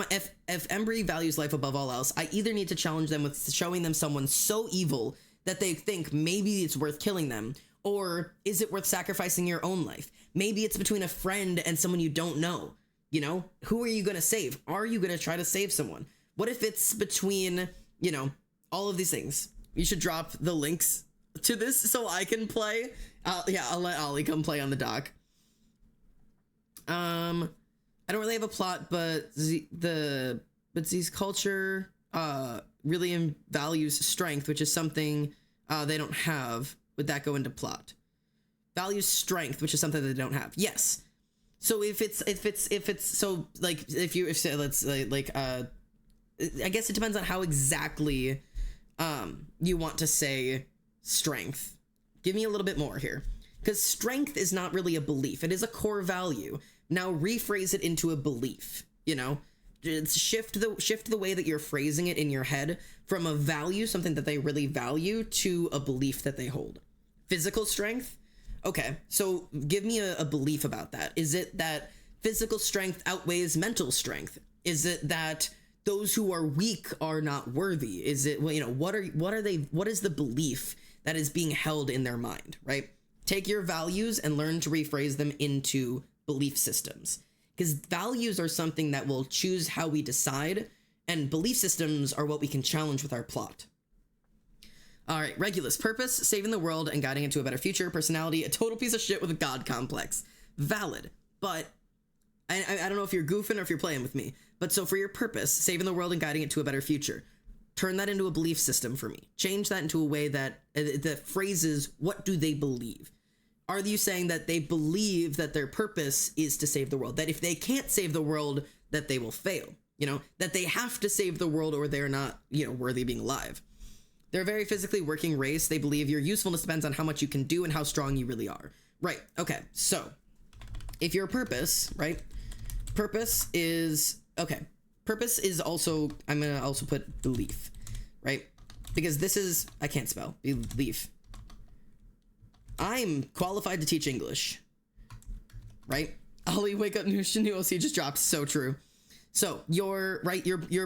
Embry values life above all else, I either need to challenge them with showing them someone so evil that they think maybe it's worth killing them, or is it worth sacrificing your own life? Maybe it's between a friend and someone you don't know. You know, who are you going to save? Are you going to try to save someone? What if it's between, you know, all of these things? You should drop the links to this so I can play. Yeah, I'll let Ollie come play on the dock. I don't really have a plot, but Z's culture really values strength, which is something they don't have. Would that go into plot? Values strength, which is something they don't have. Yes. So if it's so like if say let's like I guess it depends on how exactly you want to say strength. Give me a little bit more here, because strength is not really a belief. It is a core value. Now rephrase it into a belief. You know, it's shift the way that you're phrasing it in your head from a value, something that they really value, to a belief that they hold. Physical strength. Okay, so give me a belief about that. Is it that physical strength outweighs mental strength? Is it that those who are weak are not worthy? Is it, well, you know, what is the belief that is being held in their mind, right? Take your values and learn to rephrase them into belief systems, because values are something that will choose how we decide, and belief systems are what we can challenge with our plot. All right, Regulus. Purpose, saving the world and guiding it to a better future. Personality, a total piece of shit with a god complex. Valid, but I don't know if you're goofing or if you're playing with me. But so for your purpose, saving the world and guiding it to a better future, turn that into a belief system for me. Change that into a way that phrases what do they believe. Are you saying that they believe that their purpose is to save the world? That if they can't save the world, that they will fail? You know, that they have to save the world or they're not, you know, worthy of being alive. They're a very physically working race. They believe your usefulness depends on how much you can do and how strong you really are. Right. Okay. So if your purpose, right? Purpose is, okay. Purpose is also, I'm going to also put belief, right? Because this is, I can't spell, belief. I'm qualified to teach English, right? Ollie, wake up, new OC just dropped. So true. So your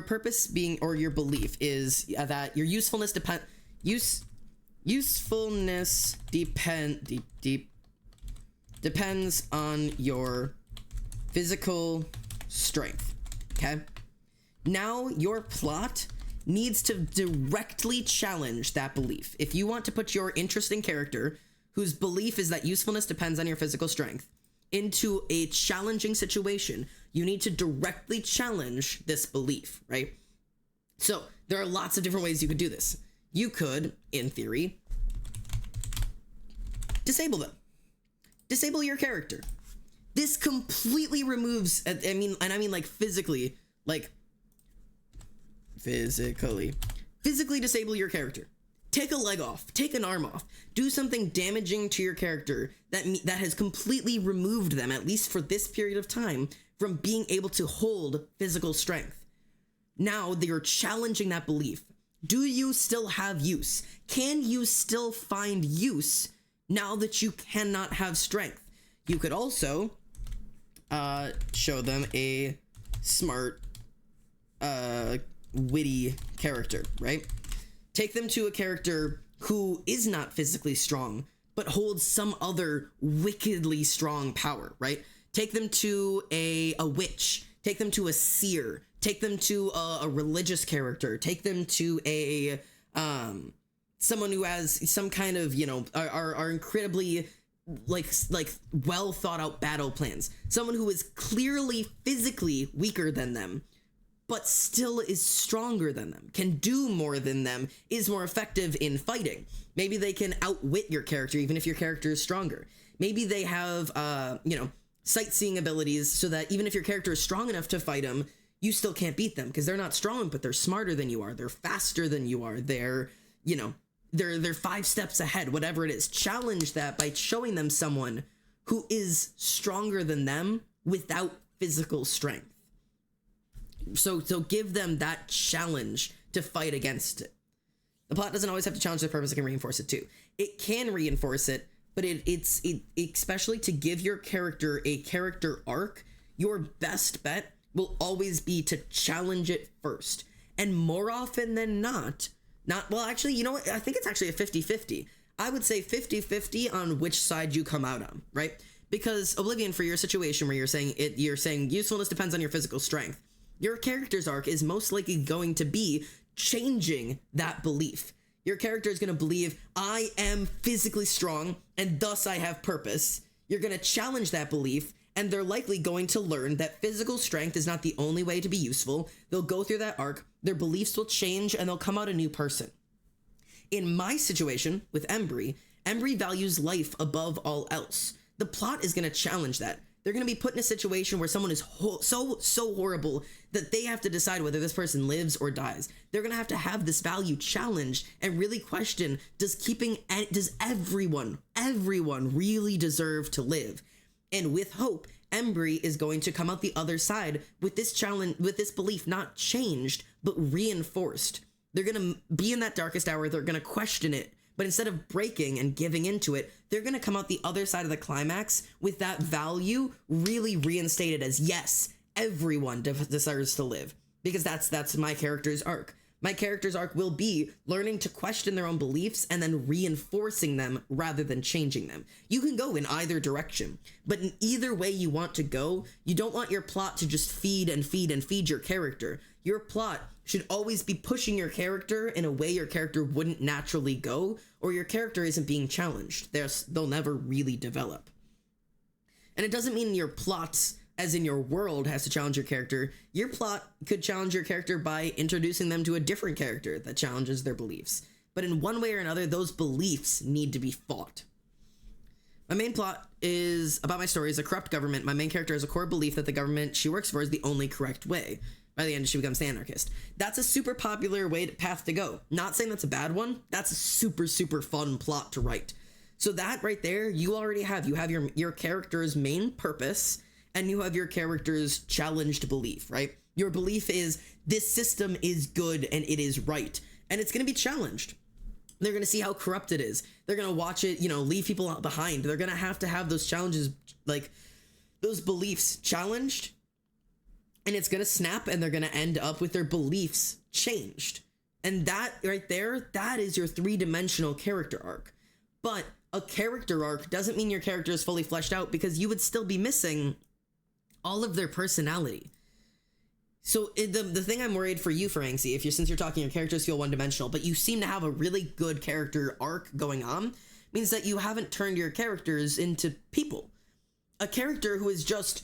purpose being, or your belief is that your usefulness depends on your physical strength. Okay. Now your plot needs to directly challenge that belief. If you want to put your interesting character, whose belief is that usefulness depends on your physical strength, into a challenging situation, you need to directly challenge this belief, right? So there are lots of different ways you could do this. You could, in theory, disable them. Disable your character. This completely removes, I mean like physically disable your character. Take a leg off, take an arm off, do something damaging to your character that has completely removed them, at least for this period of time, from being able to hold physical strength. Now they're challenging that belief. Do you still have use? Can you still find use now that you cannot have strength? You could also show them a smart, witty character, right? Take them to a character who is not physically strong, but holds some other wickedly strong power, right? Take them to a witch. Take them to a seer. Take them to a religious character. Take them to a someone who has some kind of, you know, are incredibly like well thought out battle plans. Someone who is clearly physically weaker than them, but still is stronger than them, can do more than them, is more effective in fighting. Maybe they can outwit your character, even if your character is stronger. Maybe they have, you know, sightseeing abilities so that even if your character is strong enough to fight them, you still can't beat them because they're not strong, but they're smarter than you are. They're faster than you are. They're, you know, they're 5 steps ahead, whatever it is. Challenge that by showing them someone who is stronger than them without physical strength. So give them that challenge to fight against it. The plot doesn't always have to challenge their purpose, it can reinforce it too. It can reinforce it, but it's especially to give your character a character arc, your best bet will always be to challenge it first. And more often than not, well, actually, you know what? I think it's actually a 50-50. I would say 50-50 on which side you come out on, right? Because Oblivion, for your situation where you're saying usefulness depends on your physical strength, your character's arc is most likely going to be changing that belief. Your character is going to believe, I am physically strong and thus I have purpose. You're going to challenge that belief, and they're likely going to learn that physical strength is not the only way to be useful. They'll go through that arc, their beliefs will change, and they'll come out a new person. In my situation with Embry values life above all else. The plot is going to challenge that. They're going to be put in a situation where someone is so horrible that they have to decide whether this person lives or dies. They're going to have this value challenged and really question, does everyone really deserve to live? And with hope, Embry is going to come out the other side with this challenge, with this belief not changed, but reinforced. They're going to be in that darkest hour, they're going to question it, but instead of breaking and giving into it, they're going to come out the other side of the climax with that value really reinstated as, yes, everyone deserves to live. Because that's my character's arc. My character's arc will be learning to question their own beliefs and then reinforcing them rather than changing them. You can go in either direction, but in either way you want to go, you don't want your plot to just feed and feed and feed your character. Your plot should always be pushing your character in a way your character wouldn't naturally go, or your character isn't being challenged. They'll never really develop. And it doesn't mean your plots, as in your world, has to challenge your character. Your plot could challenge your character by introducing them to a different character that challenges their beliefs. But in one way or another, those beliefs need to be fought. My main plot is about my story is a corrupt government. My main character has a core belief that the government she works for is the only correct way. By the end, she becomes the anarchist. That's a super popular path to go. Not saying that's a bad one. That's a super, super fun plot to write. So that right there, you already have. You have your character's main purpose, and you have your character's challenged belief, right? Your belief is, this system is good and it is right. And it's going to be challenged. They're going to see how corrupt it is. They're going to watch it, leave people out behind. They're going to have those challenges, like those beliefs challenged. And it's going to snap, and they're going to end up with their beliefs changed. And that right there, that is your three-dimensional character arc. But a character arc doesn't mean your character is fully fleshed out, because you would still be missing all of their personality. So the thing I'm worried for you, Ferenczi, since you're talking your characters feel one-dimensional, but you seem to have a really good character arc going on, means that you haven't turned your characters into people. A character who is just,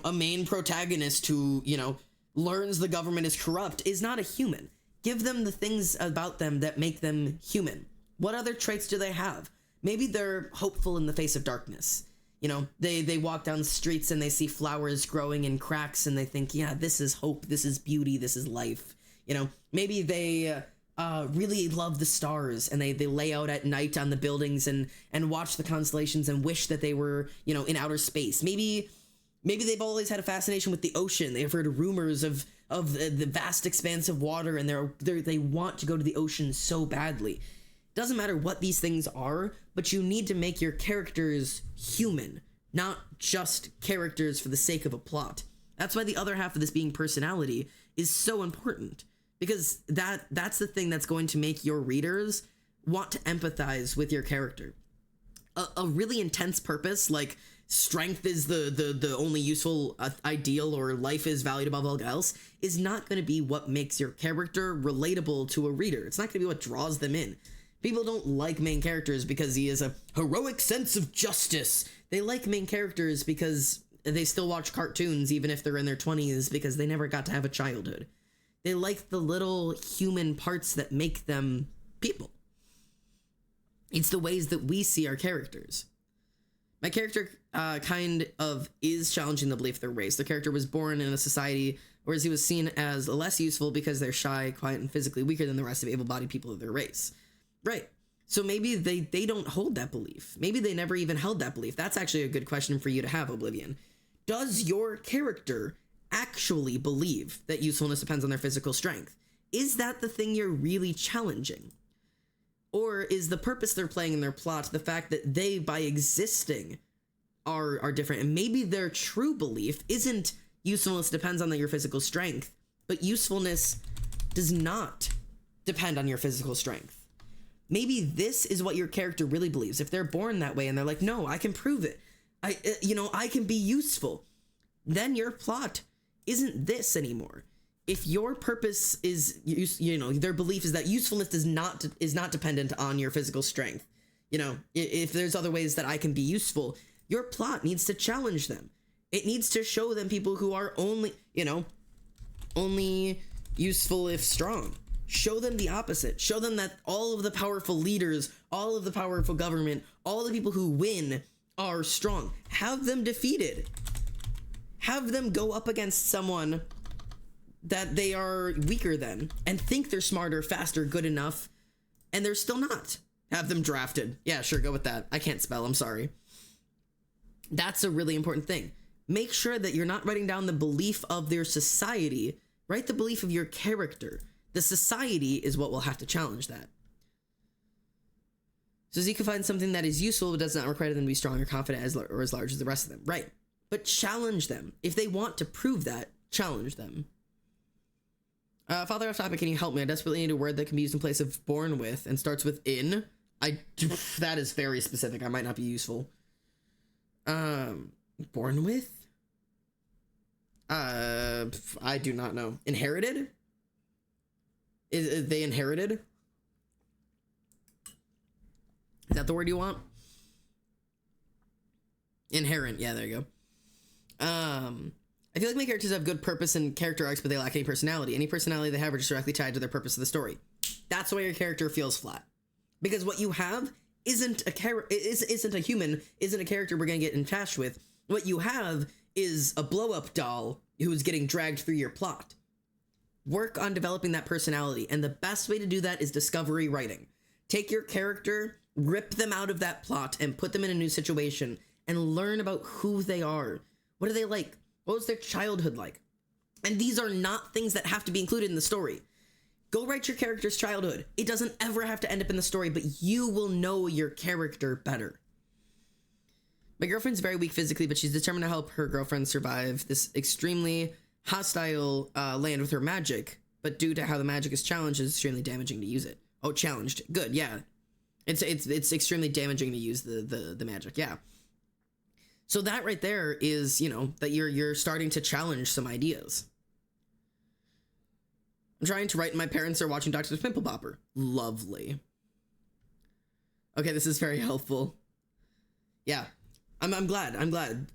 a main protagonist who, learns the government is corrupt is not a human. Give them the things about them that make them human. What other traits do they have? Maybe they're hopeful in the face of darkness. They walk down the streets and they see flowers growing in cracks and they think, yeah, this is hope, this is beauty, this is life. Maybe they really love the stars and they lay out at night on the buildings and watch the constellations and wish that they were, in outer space. Maybe they've always had a fascination with the ocean. They've heard rumors of the vast expanse of water, and they want to go to the ocean so badly. Doesn't matter what these things are, but you need to make your characters human, not just characters for the sake of a plot. That's why the other half of this being personality is so important, because that's the thing that's going to make your readers want to empathize with your character. A really intense purpose, like strength is the only useful ideal, or life is valued above all else, is not going to be what makes your character relatable to a reader. It's not going to be what draws them in. People don't like main characters because he has a heroic sense of justice. They like main characters because they still watch cartoons even if they're in their 20s, because they never got to have a childhood. They like the little human parts that make them people. It's the ways that we see our characters. My character kind of is challenging the belief they're race. The character was born in a society where he was seen as less useful because they're shy, quiet, and physically weaker than the rest of able-bodied people of their race. Right. So maybe they don't hold that belief. Maybe they never even held that belief. That's actually a good question for you to have, Oblivion. Does your character actually believe that usefulness depends on their physical strength? Is that the thing you're really challenging? Or is the purpose they're playing in their plot the fact that they, by existing, are different? And maybe their true belief isn't usefulness depends on your physical strength, but usefulness does not depend on your physical strength. Maybe this is what your character really believes. If they're born that way and they're like, no, I can prove it. I can be useful. Then your plot isn't this anymore. If your purpose is, their belief is that usefulness is not dependent on your physical strength. If there's other ways that I can be useful, your plot needs to challenge them. It needs to show them people who are only useful if strong. Show them the opposite. Show them that all of the powerful leaders, all of the powerful government, all the people who win are strong. Have them defeated. Have them go up against someone that they are weaker than and think they're smarter, faster, good enough, and they're still not. Have them drafted. Yeah, sure, go with that. I can't spell, I'm sorry. That's a really important thing. Make sure that you're not writing down the belief of their society. Write the belief of your character. The society is what will have to challenge that. So you can find something that is useful but does not require them to be strong or confident or as large as the rest of them. Right. But challenge them. If they want to prove that, challenge them. Father off topic, can you help me? I desperately need a word that can be used in place of born with and starts with in. That is very specific. I might not be useful. Born with? I do not know. Inherited? Is they inherited? Is that the word you want? Inherent. Yeah, there you go. I feel like my characters have good purpose and character arcs, but they lack any personality. Any personality they have are just directly tied to their purpose of the story. That's why your character feels flat. Because what you have isn't a human, isn't a character we're going to get attached with. What you have is a blow-up doll who's getting dragged through your plot. Work on developing that personality, and the best way to do that is discovery writing. Take your character, rip them out of that plot, and put them in a new situation, and learn about who they are. What are they like? What was their childhood like? And these are not things that have to be included in the story. Go write your character's childhood. It doesn't ever have to end up in the story, but you will know your character better. My girlfriend's very weak physically, but she's determined to help her girlfriend survive this extremely hostile land with her magic. But due to how the magic is challenged, it's extremely damaging to use it. Oh, challenged. Good, yeah. It's extremely damaging to use the magic, yeah. So that right there is, that you're starting to challenge some ideas. I'm trying to write, my parents are watching Dr. Pimple Popper. Lovely. Okay, this is very helpful. Yeah, I'm glad.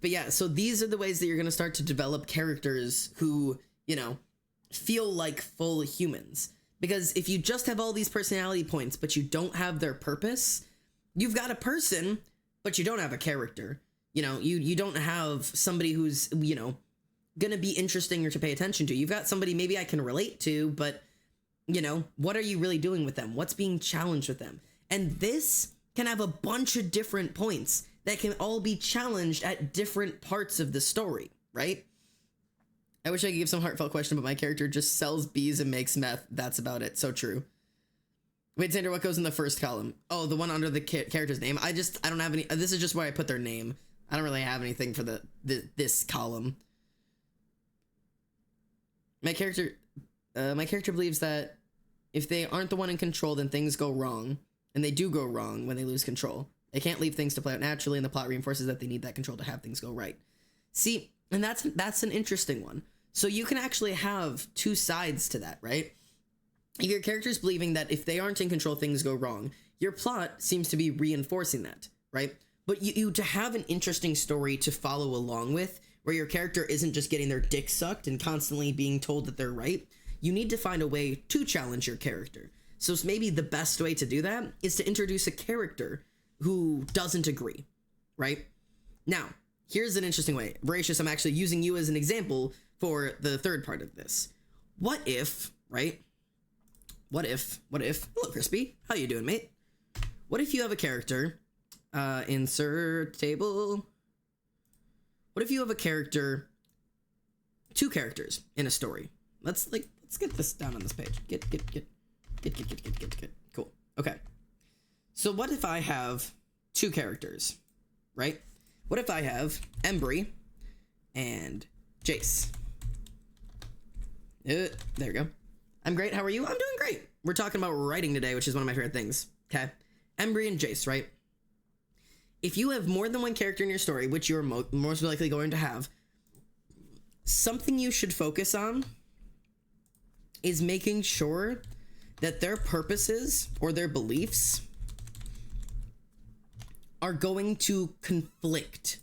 But yeah, so these are the ways that you're going to start to develop characters who, feel like full humans. Because if you just have all these personality points, but you don't have their purpose, you've got a person, but you don't have a character. You don't have somebody who's, gonna be interesting or to pay attention to. You've got somebody maybe I can relate to, but, what are you really doing with them? What's being challenged with them? And this can have a bunch of different points that can all be challenged at different parts of the story, right? I wish I could give some heartfelt question, but my character just sells bees and makes meth. That's about it. So true. Wait, Xander, what goes in the first column? Oh, the one under the character's name. I don't have any. This is just where I put their name. I don't really have anything for this column. My character believes that if they aren't the one in control, then things go wrong, and they do go wrong when they lose control. They can't leave things to play out naturally, and the plot reinforces that they need that control to have things go right. See, and that's an interesting one. So you can actually have two sides to that, right? If your character's believing that if they aren't in control, things go wrong, your plot seems to be reinforcing that, right? But you to have an interesting story to follow along with, where your character isn't just getting their dick sucked and constantly being told that they're right, you need to find a way to challenge your character. So maybe the best way to do that is to introduce a character who doesn't agree, right? Now, here's an interesting way. Voracious, I'm actually using you as an example for the third part of this. What if, right? What if, hello, Crispy, how you doing, mate? What if you have a character, insert table. What if you have a character two characters in a story. Let's get this down on this page. Get. Cool. Okay. So what if I have two characters, right? What if I have Embry and Jace? There we go. I'm great. How are you? I'm doing great. We're talking about writing today, which is one of my favorite things. Okay. Embry and Jace, right? If you have more than one character in your story, which you're most likely going to have, something you should focus on is making sure that their purposes or their beliefs are going to conflict.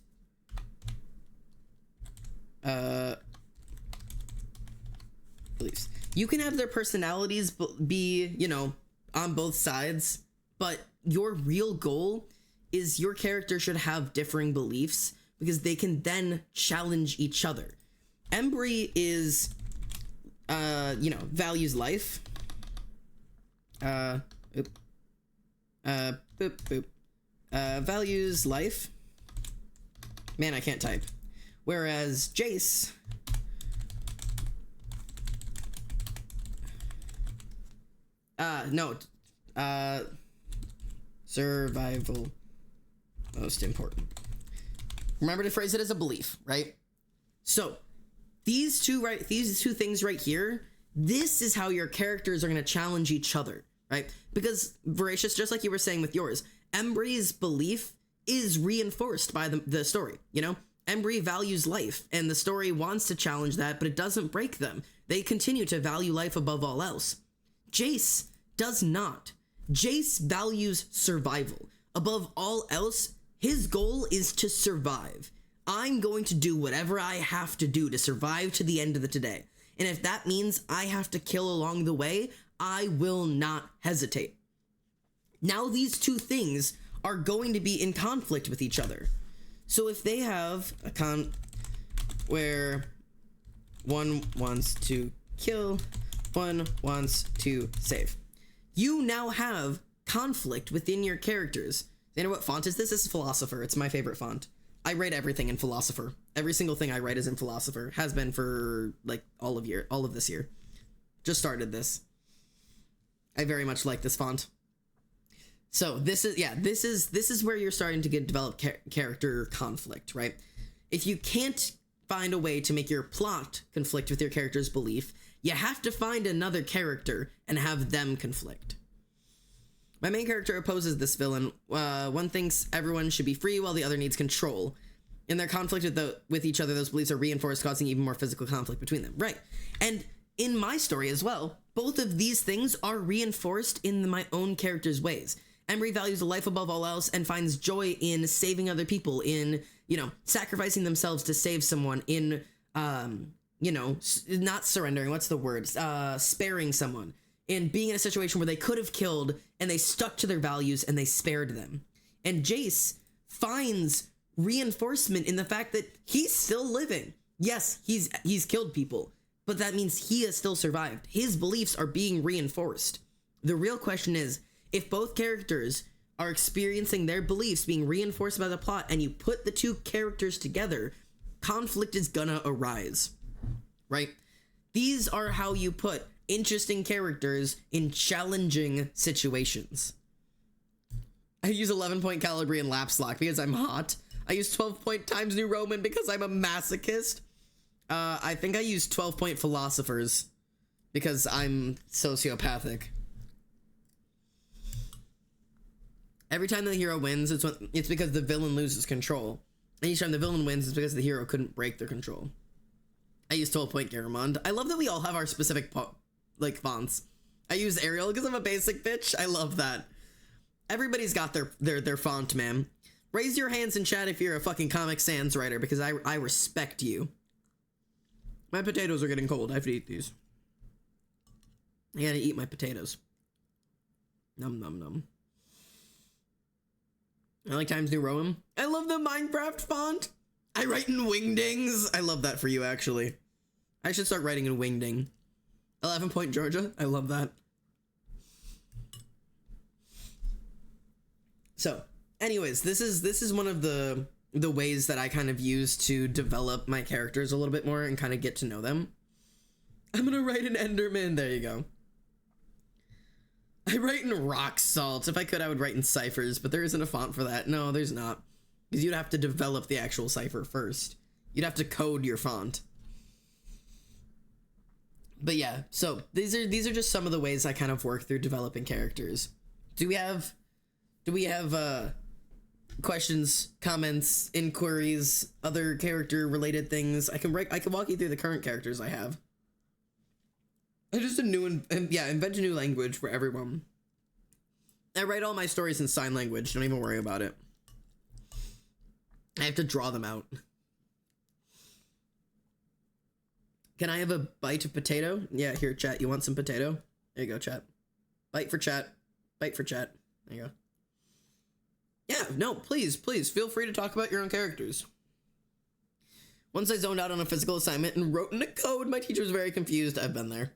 Beliefs. You can have their personalities be, you know, on both sides, but your real goal is your character should have differing beliefs because they can then challenge each other. Embry is, you know, values life. Values life. Man, I can't type. Whereas Jace survival most important. Remember to phrase it as a belief, right? So these two things right here, this is how your characters are going to challenge each other, right? Because Voracious, just like you were saying with yours, Embry's belief is reinforced by the story, you know? Embry values life, and the story wants to challenge that, but it doesn't break them. They continue to value life above all else. Jace does not. Jace values survival. Above all else, his goal is to survive. I'm going to do whatever I have to do to survive to the end of the today. And if that means I have to kill along the way, I will not hesitate. Now these two things are going to be in conflict with each other. So if they have a where one wants to kill, one wants to save, you now have conflict within your characters. You know what font is this? This is Philosopher. It's my favorite font. I write everything in Philosopher. Every single thing I write is in Philosopher. Has been for like all of this year. Just started this. I very much like this font. So this is where you're starting to develop character conflict, right? If you can't find a way to make your plot conflict with your character's belief, you have to find another character and have them conflict. My main character opposes this villain. One thinks everyone should be free while the other needs control. In their conflict with each other, those beliefs are reinforced, causing even more physical conflict between them. Right. And in my story as well, both of these things are reinforced in my own character's ways. Embry values life above all else and finds joy in saving other people, in, you know, sacrificing themselves to save someone, in, you know, not surrendering, what's the word? Sparing someone, in being in a situation where they could have killed and they stuck to their values and they spared them. And Jace finds reinforcement in the fact that he's still living. Yes, he's killed people, but that means he has still survived. His beliefs are being reinforced. The real question is, if both characters are experiencing their beliefs being reinforced by the plot and you put the two characters together, conflict is gonna arise, right? These are how you put interesting characters in challenging situations. I use 11-point Calabrian Lapslock because I'm hot. I use 12-point Times New Roman because I'm a masochist. I think I use 12-point Philosophers because I'm sociopathic. Every time the hero wins, it's because the villain loses control. And each time the villain wins, it's because the hero couldn't break their control. I use 12-point Garamond. I love that we all have our specific fonts. I use Arial because I'm a basic bitch. I love that. Everybody's got their font, man. Raise your hands in chat if you're a fucking Comic Sans writer, because I respect you. My potatoes are getting cold. I have to eat these. I gotta eat my potatoes. Num num num. I like Times New Roman. I love the Minecraft font. I write in Wingdings. I love that for you, actually. I should start writing in Wingding. 11-point Georgia. I love that. So, anyways, this is one of the the ways that I kind of use to develop my characters a little bit more and kind of get to know them. I'm gonna write an Enderman. There you go. I write in rock salt. If I could, I would write in ciphers, but there isn't a font for that. No, there's not. Because you'd have to develop the actual cipher first. You'd have to code your font. But yeah, so these are just some of the ways I kind of work through developing characters. Do we have questions, comments, inquiries, other character related things? I can walk you through the current characters I have. I just invent a new language for everyone. I write all my stories in sign language. Don't even worry about it. I have to draw them out. Can I have a bite of potato? Yeah, here, chat. You want some potato? There you go, chat. Bite for chat. Bite for chat. There you go. Yeah, no, please feel free to talk about your own characters. Once I zoned out on a physical assignment and wrote in a code, my teacher was very confused. I've been there.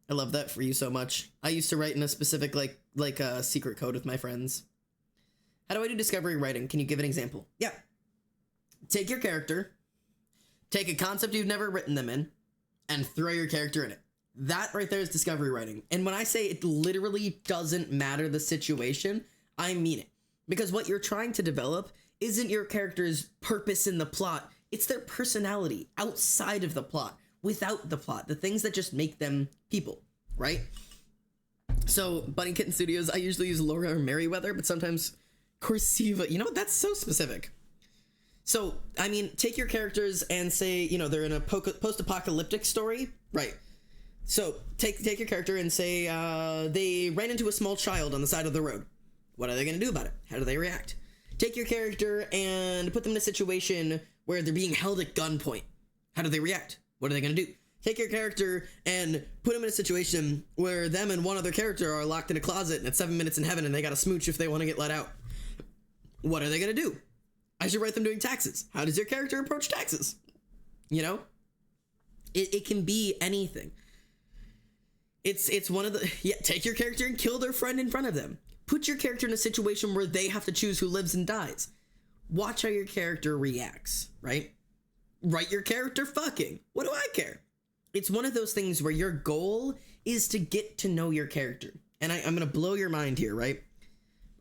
I love that for you so much. I used to write in a specific, like a secret code with my friends. How do I do discovery writing? Can you give an example? Yeah. Take your character, take a concept you've never written them in, and throw your character in it. That right there is discovery writing. And when I say it literally doesn't matter the situation, I mean it. Because what you're trying to develop isn't your character's purpose in the plot. It's their personality outside of the plot, without the plot, the things that just make them people, right? So Bunny Kitten Studios, I usually use Laura or Merriweather, but sometimes Corsiva. You know what? That's so specific. So, I mean, take your characters and say, you know, they're in a post-apocalyptic story, right? So take your character and say they ran into a small child on the side of the road. What are they going to do about it? How do they react? Take your character and put them in a situation where they're being held at gunpoint. How do they react? What are they going to do? Take your character and put them in a situation where them and one other character are locked in a closet and it's 7 minutes in heaven and they got to smooch if they want to get let out. What are they going to do? I should write them doing taxes. How does your character approach taxes? You know? It can be anything. It's one of the... Yeah, take your character and kill their friend in front of them. Put your character in a situation where they have to choose who lives and dies. Watch how your character reacts, right? Write your character fucking. What do I care? It's one of those things where your goal is to get to know your character. And I'm going to blow your mind here, right?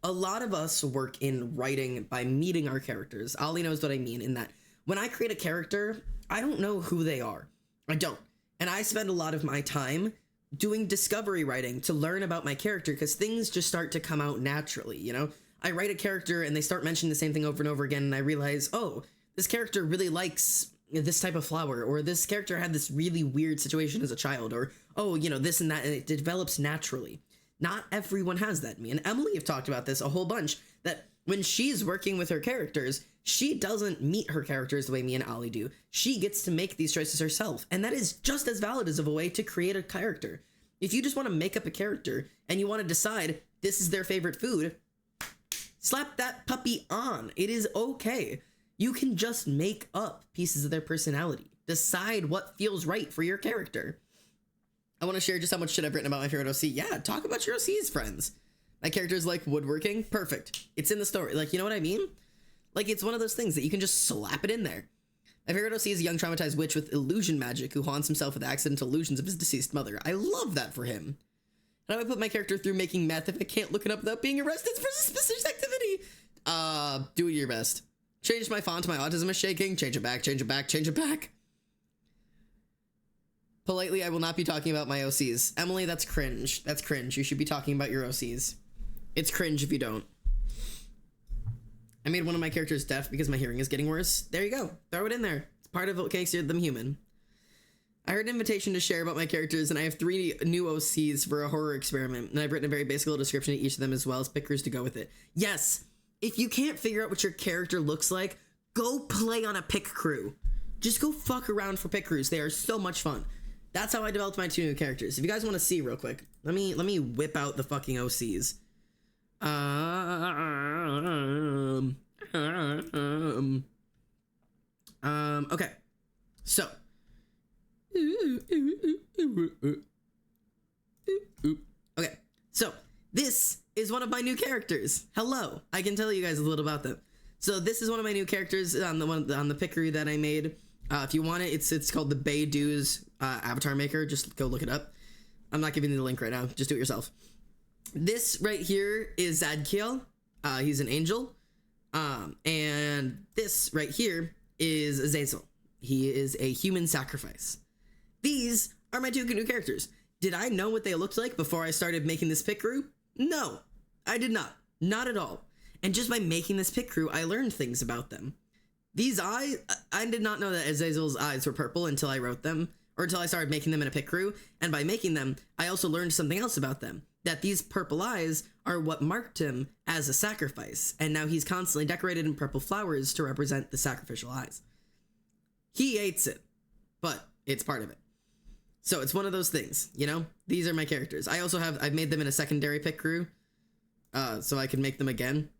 A lot of us work in writing by meeting our characters. Ollie knows what I mean in that when I create a character, I don't know who they are. I don't. And I spend a lot of my time doing discovery writing to learn about my character because things just start to come out naturally, you know? I write a character and they start mentioning the same thing over and over again and I realize, oh, this character really likes this type of flower, or this character had this really weird situation as a child, or, oh, you know, this and that, and it develops naturally. Not everyone has that. Me and Emily have talked about this a whole bunch, that when she's working with her characters, she doesn't meet her characters the way me and Ollie do. She gets to make these choices herself, and that is just as valid as a way to create a character. If you just want to make up a character, and you want to decide this is their favorite food, slap that puppy on. It is okay. You can just make up pieces of their personality. Decide what feels right for your character. I want to share just how much shit I've written about my favorite OC. Yeah, talk about your OCs, friends. My character's like woodworking. Perfect. It's in the story. Like, you know what I mean? Like, it's one of those things that you can just slap it in there. My favorite OC is a young traumatized witch with illusion magic who haunts himself with accidental illusions of his deceased mother. I love that for him. How do I put my character through making meth if I can't look it up without being arrested for suspicious activity? Do your best. Change my font, my autism is shaking. Change it back, change it back, change it back. Politely, I will not be talking about my OCs. Emily, that's cringe. That's cringe. You should be talking about your OCs. It's cringe if you don't. I made one of my characters deaf because my hearing is getting worse. There you go. Throw it in there. It's part of what makes them human. I heard an invitation to share about my characters, and I have 3 new OCs for a horror experiment, and I've written a very basic little description of each of them as well as pickers to go with it. Yes! If you can't figure out what your character looks like, go play on a pick crew. Just go fuck around for pick crews. They are so much fun. That's how I developed my 2 new characters. If you guys want to see real quick, let me whip out the fucking OCs. Okay. So. Okay. So, this is one of my new characters. Hello. I can tell you guys a little about them. So this is one of my new characters on the pickery that I made. If you want it, it's called the Baydu's avatar maker. Just go look it up. I'm not giving you the link right now. Just do it yourself. This right here is Zadkiel. He's an angel. And this right here is Azazel. He is a human sacrifice. These are my two new characters. Did I know what they looked like before I started making this pick crew? No, I did not. Not at all. And just by making this pick crew, I learned things about them. These eyes, I did not know that Azazel's eyes were purple until I wrote them, or until I started making them in a pick crew. And by making them, I also learned something else about them. That these purple eyes are what marked him as a sacrifice. And now he's constantly decorated in purple flowers to represent the sacrificial eyes. He hates it, but it's part of it. So it's one of those things, you know? These are my characters. I've made them in a secondary pick crew, so I can make them again.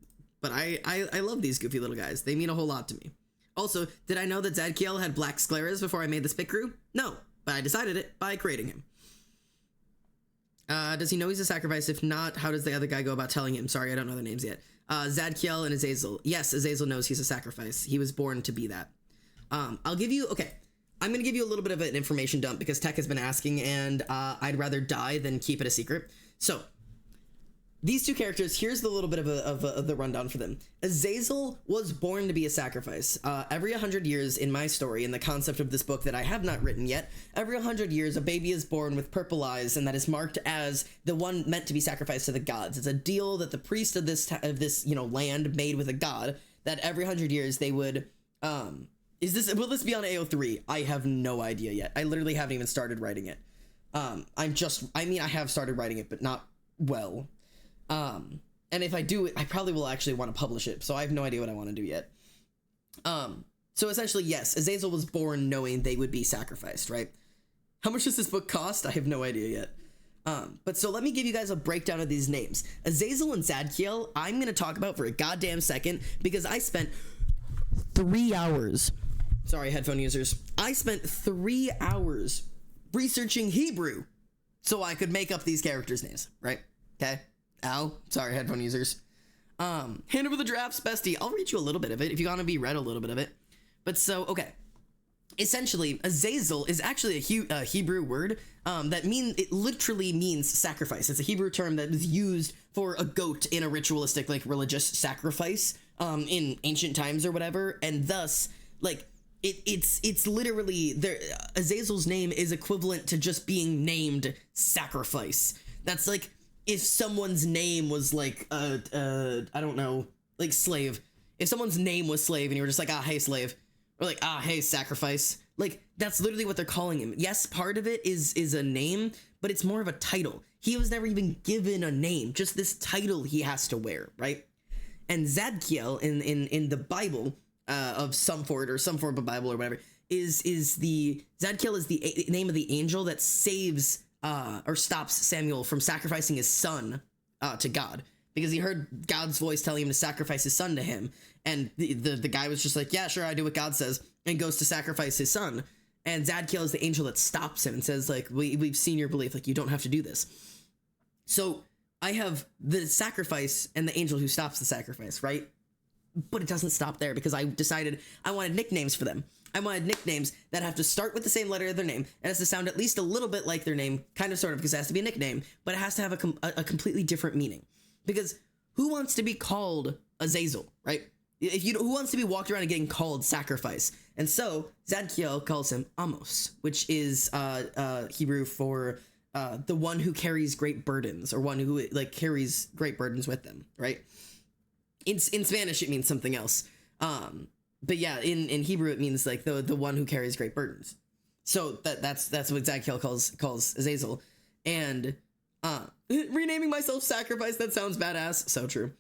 But I love these goofy little guys. They mean a whole lot to me. Also, did I know that Zadkiel had black scleras before I made this pick crew? No, but I decided it by creating him. Does he know he's a sacrifice? If not, how does the other guy go about telling him? Sorry, I don't know their names yet. Zadkiel and Azazel. Yes, Azazel knows he's a sacrifice. He was born to be that. I'm going to give you a little bit of an information dump because Tech has been asking, and I'd rather die than keep it a secret. So, these two characters, here's the little bit of the rundown for them. Azazel was born to be a sacrifice. Every 100 years in my story, in the concept of this book that I have not written yet, every 100 years a baby is born with purple eyes, and that is marked as the one meant to be sacrificed to the gods. It's a deal that the priest of this land made with a god, that every 100 years they would... will this be on AO3? I have no idea yet. I literally haven't even started writing it. I have started writing it, but not well. And if I do it, I probably will actually want to publish it, so I have no idea what I want to do yet. So essentially, yes, Azazel was born knowing they would be sacrificed, right? How much does this book cost? I have no idea yet. But so let me give you guys a breakdown of these names. Azazel and Zadkiel, I'm going to talk about for a goddamn second, because I spent 3 hours... Sorry, headphone users. I spent 3 hours researching Hebrew so I could make up these characters' names, right? Okay? Ow. Sorry, headphone users. Hand over the drafts, bestie. I'll read you a little bit of it if you want to be read a little bit of it. But so, okay. Essentially, Azazel is actually a Hebrew word it literally means sacrifice. It's a Hebrew term that is used for a goat in a ritualistic, like, religious sacrifice in ancient times or whatever, and thus, like... It's literally there. Azazel's name is equivalent to just being named sacrifice. That's like if someone's name was like I don't know, like slave. If someone's name was slave and you were just like, ah, hey slave, or like, ah, hey sacrifice. Like that's literally what they're calling him. Yes, part of it is a name, but it's more of a title. He was never even given a name, just this title he has to wear, right? And Zadkiel in the Bible. Of some form of Bible or whatever, Zadkiel is the name of the angel that saves or stops Samuel from sacrificing his son to God, because he heard God's voice telling him to sacrifice his son to him, and the guy was just like, yeah, sure, I do what God says, and goes to sacrifice his son, and Zadkiel is the angel that stops him and says, like, we've seen your belief, like, you don't have to do this. So I have the sacrifice and the angel who stops the sacrifice, right? But it doesn't stop there, because I decided I wanted nicknames for them. I wanted nicknames that have to start with the same letter of their name. It has to sound at least a little bit like their name, kind of, sort of, because it has to be a nickname, but it has to have a completely different meaning. Because who wants to be called Azazel, right? Who wants to be walked around and getting called sacrifice? And so Zadkiel calls him Amos, which is Hebrew for the one who carries great burdens, or one who like carries great burdens with them, right? In Spanish, it means something else. But yeah, in Hebrew, it means like the one who carries great burdens. So that's what Zadkiel calls Azazel. And renaming myself Sacrifice, that sounds badass. So true.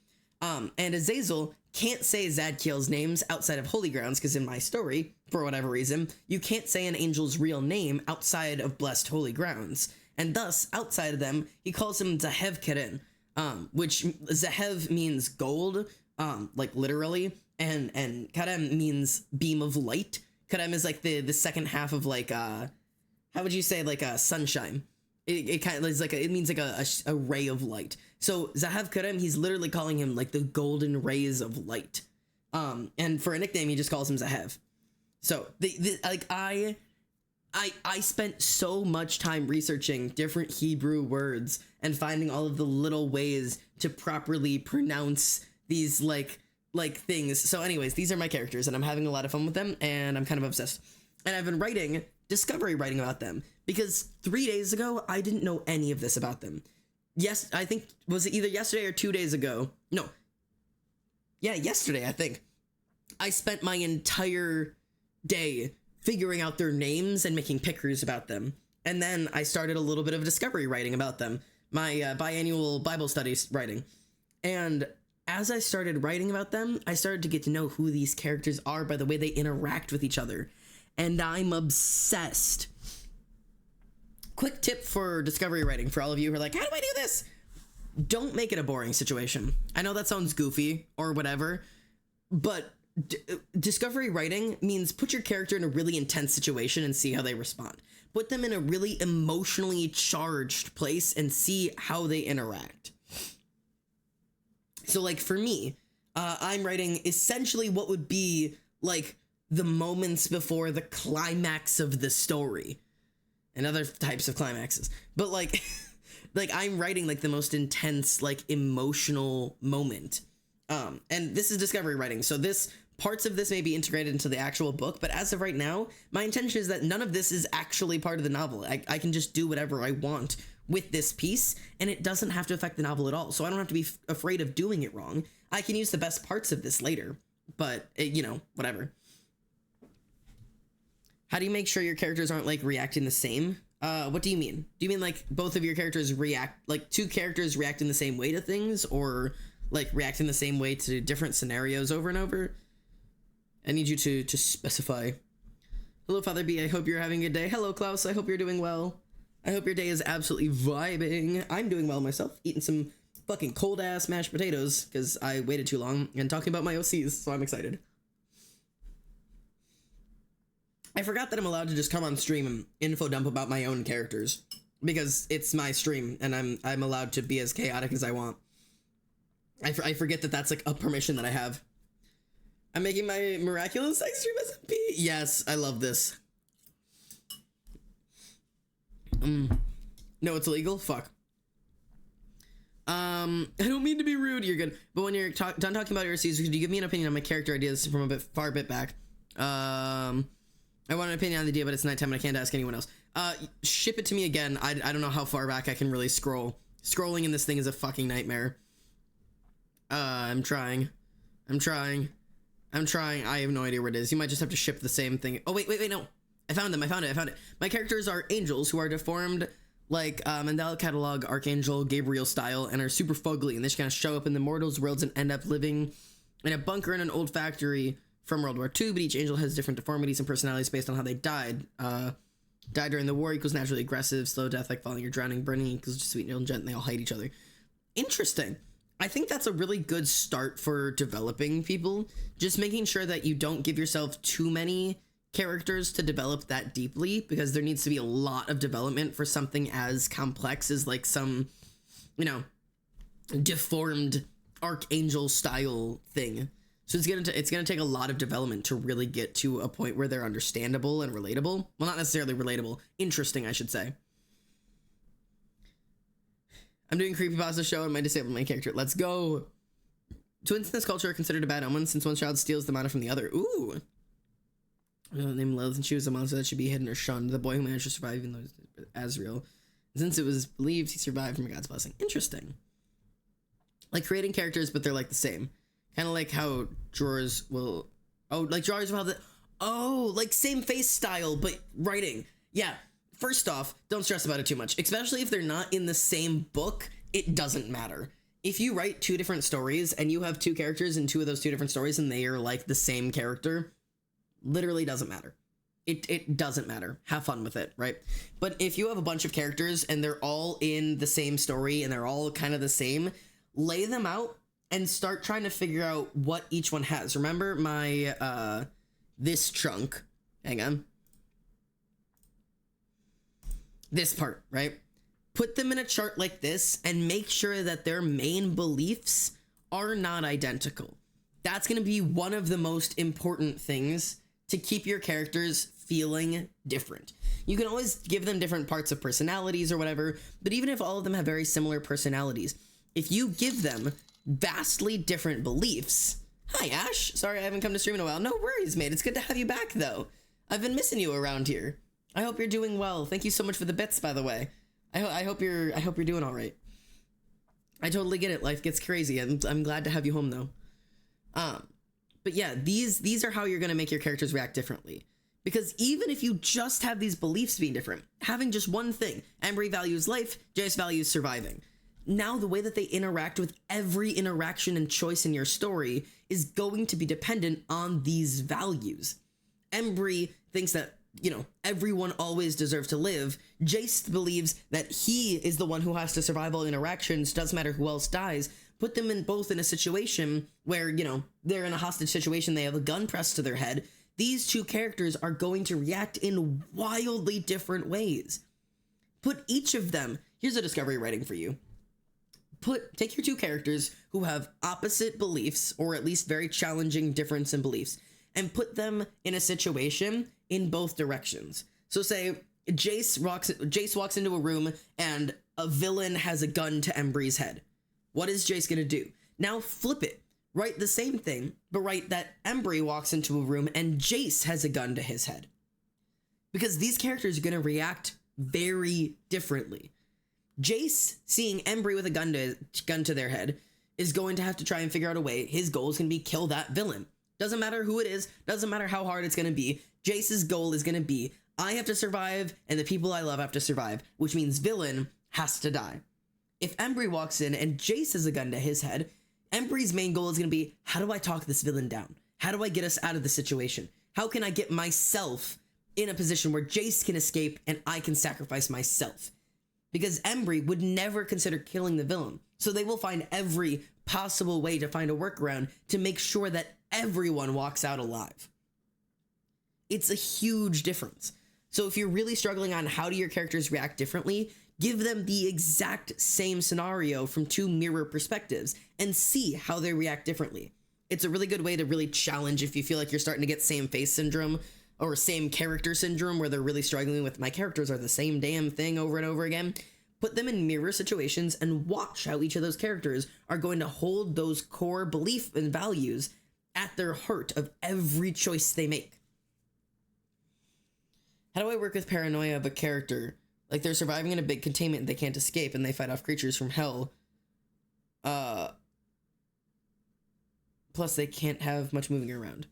And Azazel can't say Zadkiel's names outside of holy grounds, because in my story, for whatever reason, you can't say an angel's real name outside of blessed holy grounds. And thus, outside of them, he calls him Zahev Keren. Which Zahev means gold, like literally, and Karem means beam of light. Karem is like the second half of like how would you say, like a sunshine? It kind of is like it means like a ray of light. So Zahev Karem, he's literally calling him like the golden rays of light. And for a nickname, he just calls him Zahev. So like I spent so much time researching different Hebrew words and finding all of the little ways to properly pronounce these like things. So anyways, these are my characters and I'm having a lot of fun with them and I'm kind of obsessed. And I've been writing discovery writing about them because 3 days ago, I didn't know any of this about them. Yes, I think, was it either yesterday or 2 days ago? No. Yeah, yesterday, I think. I spent my entire day figuring out their names and making pictures about them. And then I started a little bit of discovery writing about them, my biannual Bible studies writing. And as I started writing about them, I started to get to know who these characters are by the way they interact with each other. And I'm obsessed. Quick tip for discovery writing for all of you who are like, how do I do this? Don't make it a boring situation. I know that sounds goofy or whatever, but discovery writing means put your character in a really intense situation and see how they respond. Put them in a really emotionally charged place and see how they interact. So like for me, I'm writing essentially what would be like the moments before the climax of the story and other types of climaxes. But like, like I'm writing like the most intense, like emotional moment. And this is discovery writing. So parts of this may be integrated into the actual book, but as of right now, my intention is that none of this is actually part of the novel. I can just do whatever I want with this piece, and it doesn't have to affect the novel at all. So I don't have to be afraid of doing it wrong. I can use the best parts of this later, but you know, whatever. How do you make sure your characters aren't like reacting the same? What do you mean? Do you mean like both of your characters react, like two characters react in the same way to things, or like reacting the same way to different scenarios over and over? I need you to specify. Hello, Father B. I hope you're having a good day. Hello, Klaus. I hope you're doing well. I hope your day is absolutely vibing. I'm doing well myself, eating some fucking cold ass mashed potatoes because I waited too long and talking about my OCs, so I'm excited. I forgot that I'm allowed to just come on stream and info dump about my own characters because it's my stream and I'm allowed to be as chaotic as I want. I forget that that's like a permission that I have. I'm making my miraculous sex stream SMP. Yes, I love this. No, it's illegal? Fuck. I don't mean to be rude, you're good. But when you're done talking about your OCs, could you give me an opinion on my character ideas from a far bit back? I want an opinion on the idea, but it's nighttime and I can't ask anyone else. Ship it to me again. I don't know how far back I can really scroll. Scrolling in this thing is a fucking nightmare. I'm trying. I have no idea where it is. You might just have to ship the same thing. Oh, wait, no. I found it. My characters are angels who are deformed like Mandela Catalog Archangel Gabriel style and are super fugly, and they just kind of show up in the mortals worlds and end up living in a bunker in an old factory from World War II, but each angel has different deformities and personalities based on how they died. Died during the war equals naturally aggressive, slow death like falling or drowning, burning equals just sweet and gentle, and they all hate each other. Interesting. I think that's a really good start for developing people. Just making sure that you don't give yourself too many characters to develop that deeply, because there needs to be a lot of development for something as complex as like some, you know, deformed archangel style thing. So it's gonna take a lot of development to really get to a point where they're understandable and relatable. Well, not necessarily relatable, interesting, I should say. I'm doing creepypasta show and my disabled main character. Let's go. Twins in this culture are considered a bad omen since one child steals the mana from the other. Ooh. Named Lilith, and she was a monster that should be hidden or shunned. The boy who managed to survive even though it was Azrael. Since it was believed he survived from God's blessing. Interesting. Like creating characters, but they're like the same. Kind of like how drawers will... Oh, like drawers will have the... Oh, like same face style, but writing. Yeah. First off, don't stress about it too much. Especially if they're not in the same book, it doesn't matter. If you write two different stories and you have two characters in two of those two different stories and they are like the same character, literally doesn't matter. It doesn't matter. Have fun with it, right? But if you have a bunch of characters and they're all in the same story and they're all kind of the same, lay them out and start trying to figure out what each one has. Remember my, this chunk, hang on. This part, right? Put them in a chart like this and make sure that their main beliefs are not identical. That's going to be one of the most important things to keep your characters feeling different. You can always give them different parts of personalities or whatever, but even if all of them have very similar personalities, if you give them vastly different beliefs. Hi, Ash. Sorry I haven't come to stream in a while. No worries, mate. It's good to have you back, though. I've been missing you around here. I hope you're doing well. Thank you so much for the bits, by the way. I hope you're doing all right. I totally get it. Life gets crazy. I'm glad to have you home, though. But yeah, these are how you're gonna make your characters react differently. Because even if you just have these beliefs being different, having just one thing, Embry values life, Jace values surviving. Now the way that they interact with every interaction and choice in your story is going to be dependent on these values. Embry thinks that, you know, everyone always deserves to live. Jace believes that he is the one who has to survive all interactions, doesn't matter who else dies. Put them in both in a situation where, you know, they're in a hostage situation, they have a gun pressed to their head. These two characters are going to react in wildly different ways. Put each of them, here's a discovery writing for you. Take your two characters who have opposite beliefs, or at least very challenging difference in beliefs, and put them in a situation in both directions. So say Jace walks into a room and a villain has a gun to Embry's head. What is Jace gonna do? Now flip it. Write the same thing, but write that Embry walks into a room and Jace has a gun to his head. Because these characters are gonna react very differently. Jace, seeing Embry with a gun to their head, is going to have to try and figure out a way. His goal is going to be kill that villain. Doesn't matter who it is, doesn't matter how hard it's going to be. Jace's goal is going to be, I have to survive and the people I love have to survive, which means villain has to die. If Embry walks in and Jace has a gun to his head, Embry's main goal is going to be, how do I talk this villain down? How do I get us out of the situation? How can I get myself in a position where Jace can escape and I can sacrifice myself? Because Embry would never consider killing the villain. So they will find every possible way to find a workaround to make sure that everyone walks out alive. It's a huge difference. So if you're really struggling on how do your characters react differently, give them the exact same scenario from two mirror perspectives and see how they react differently. It's a really good way to really challenge if you feel like you're starting to get same face syndrome or same character syndrome where they're really struggling with my characters are the same damn thing over and over again. Put them in mirror situations and watch how each of those characters are going to hold those core beliefs and values at their heart of every choice they make. How do I work with paranoia of a character? Like they're surviving in a big containment and they can't escape and they fight off creatures from hell. Plus they can't have much moving around.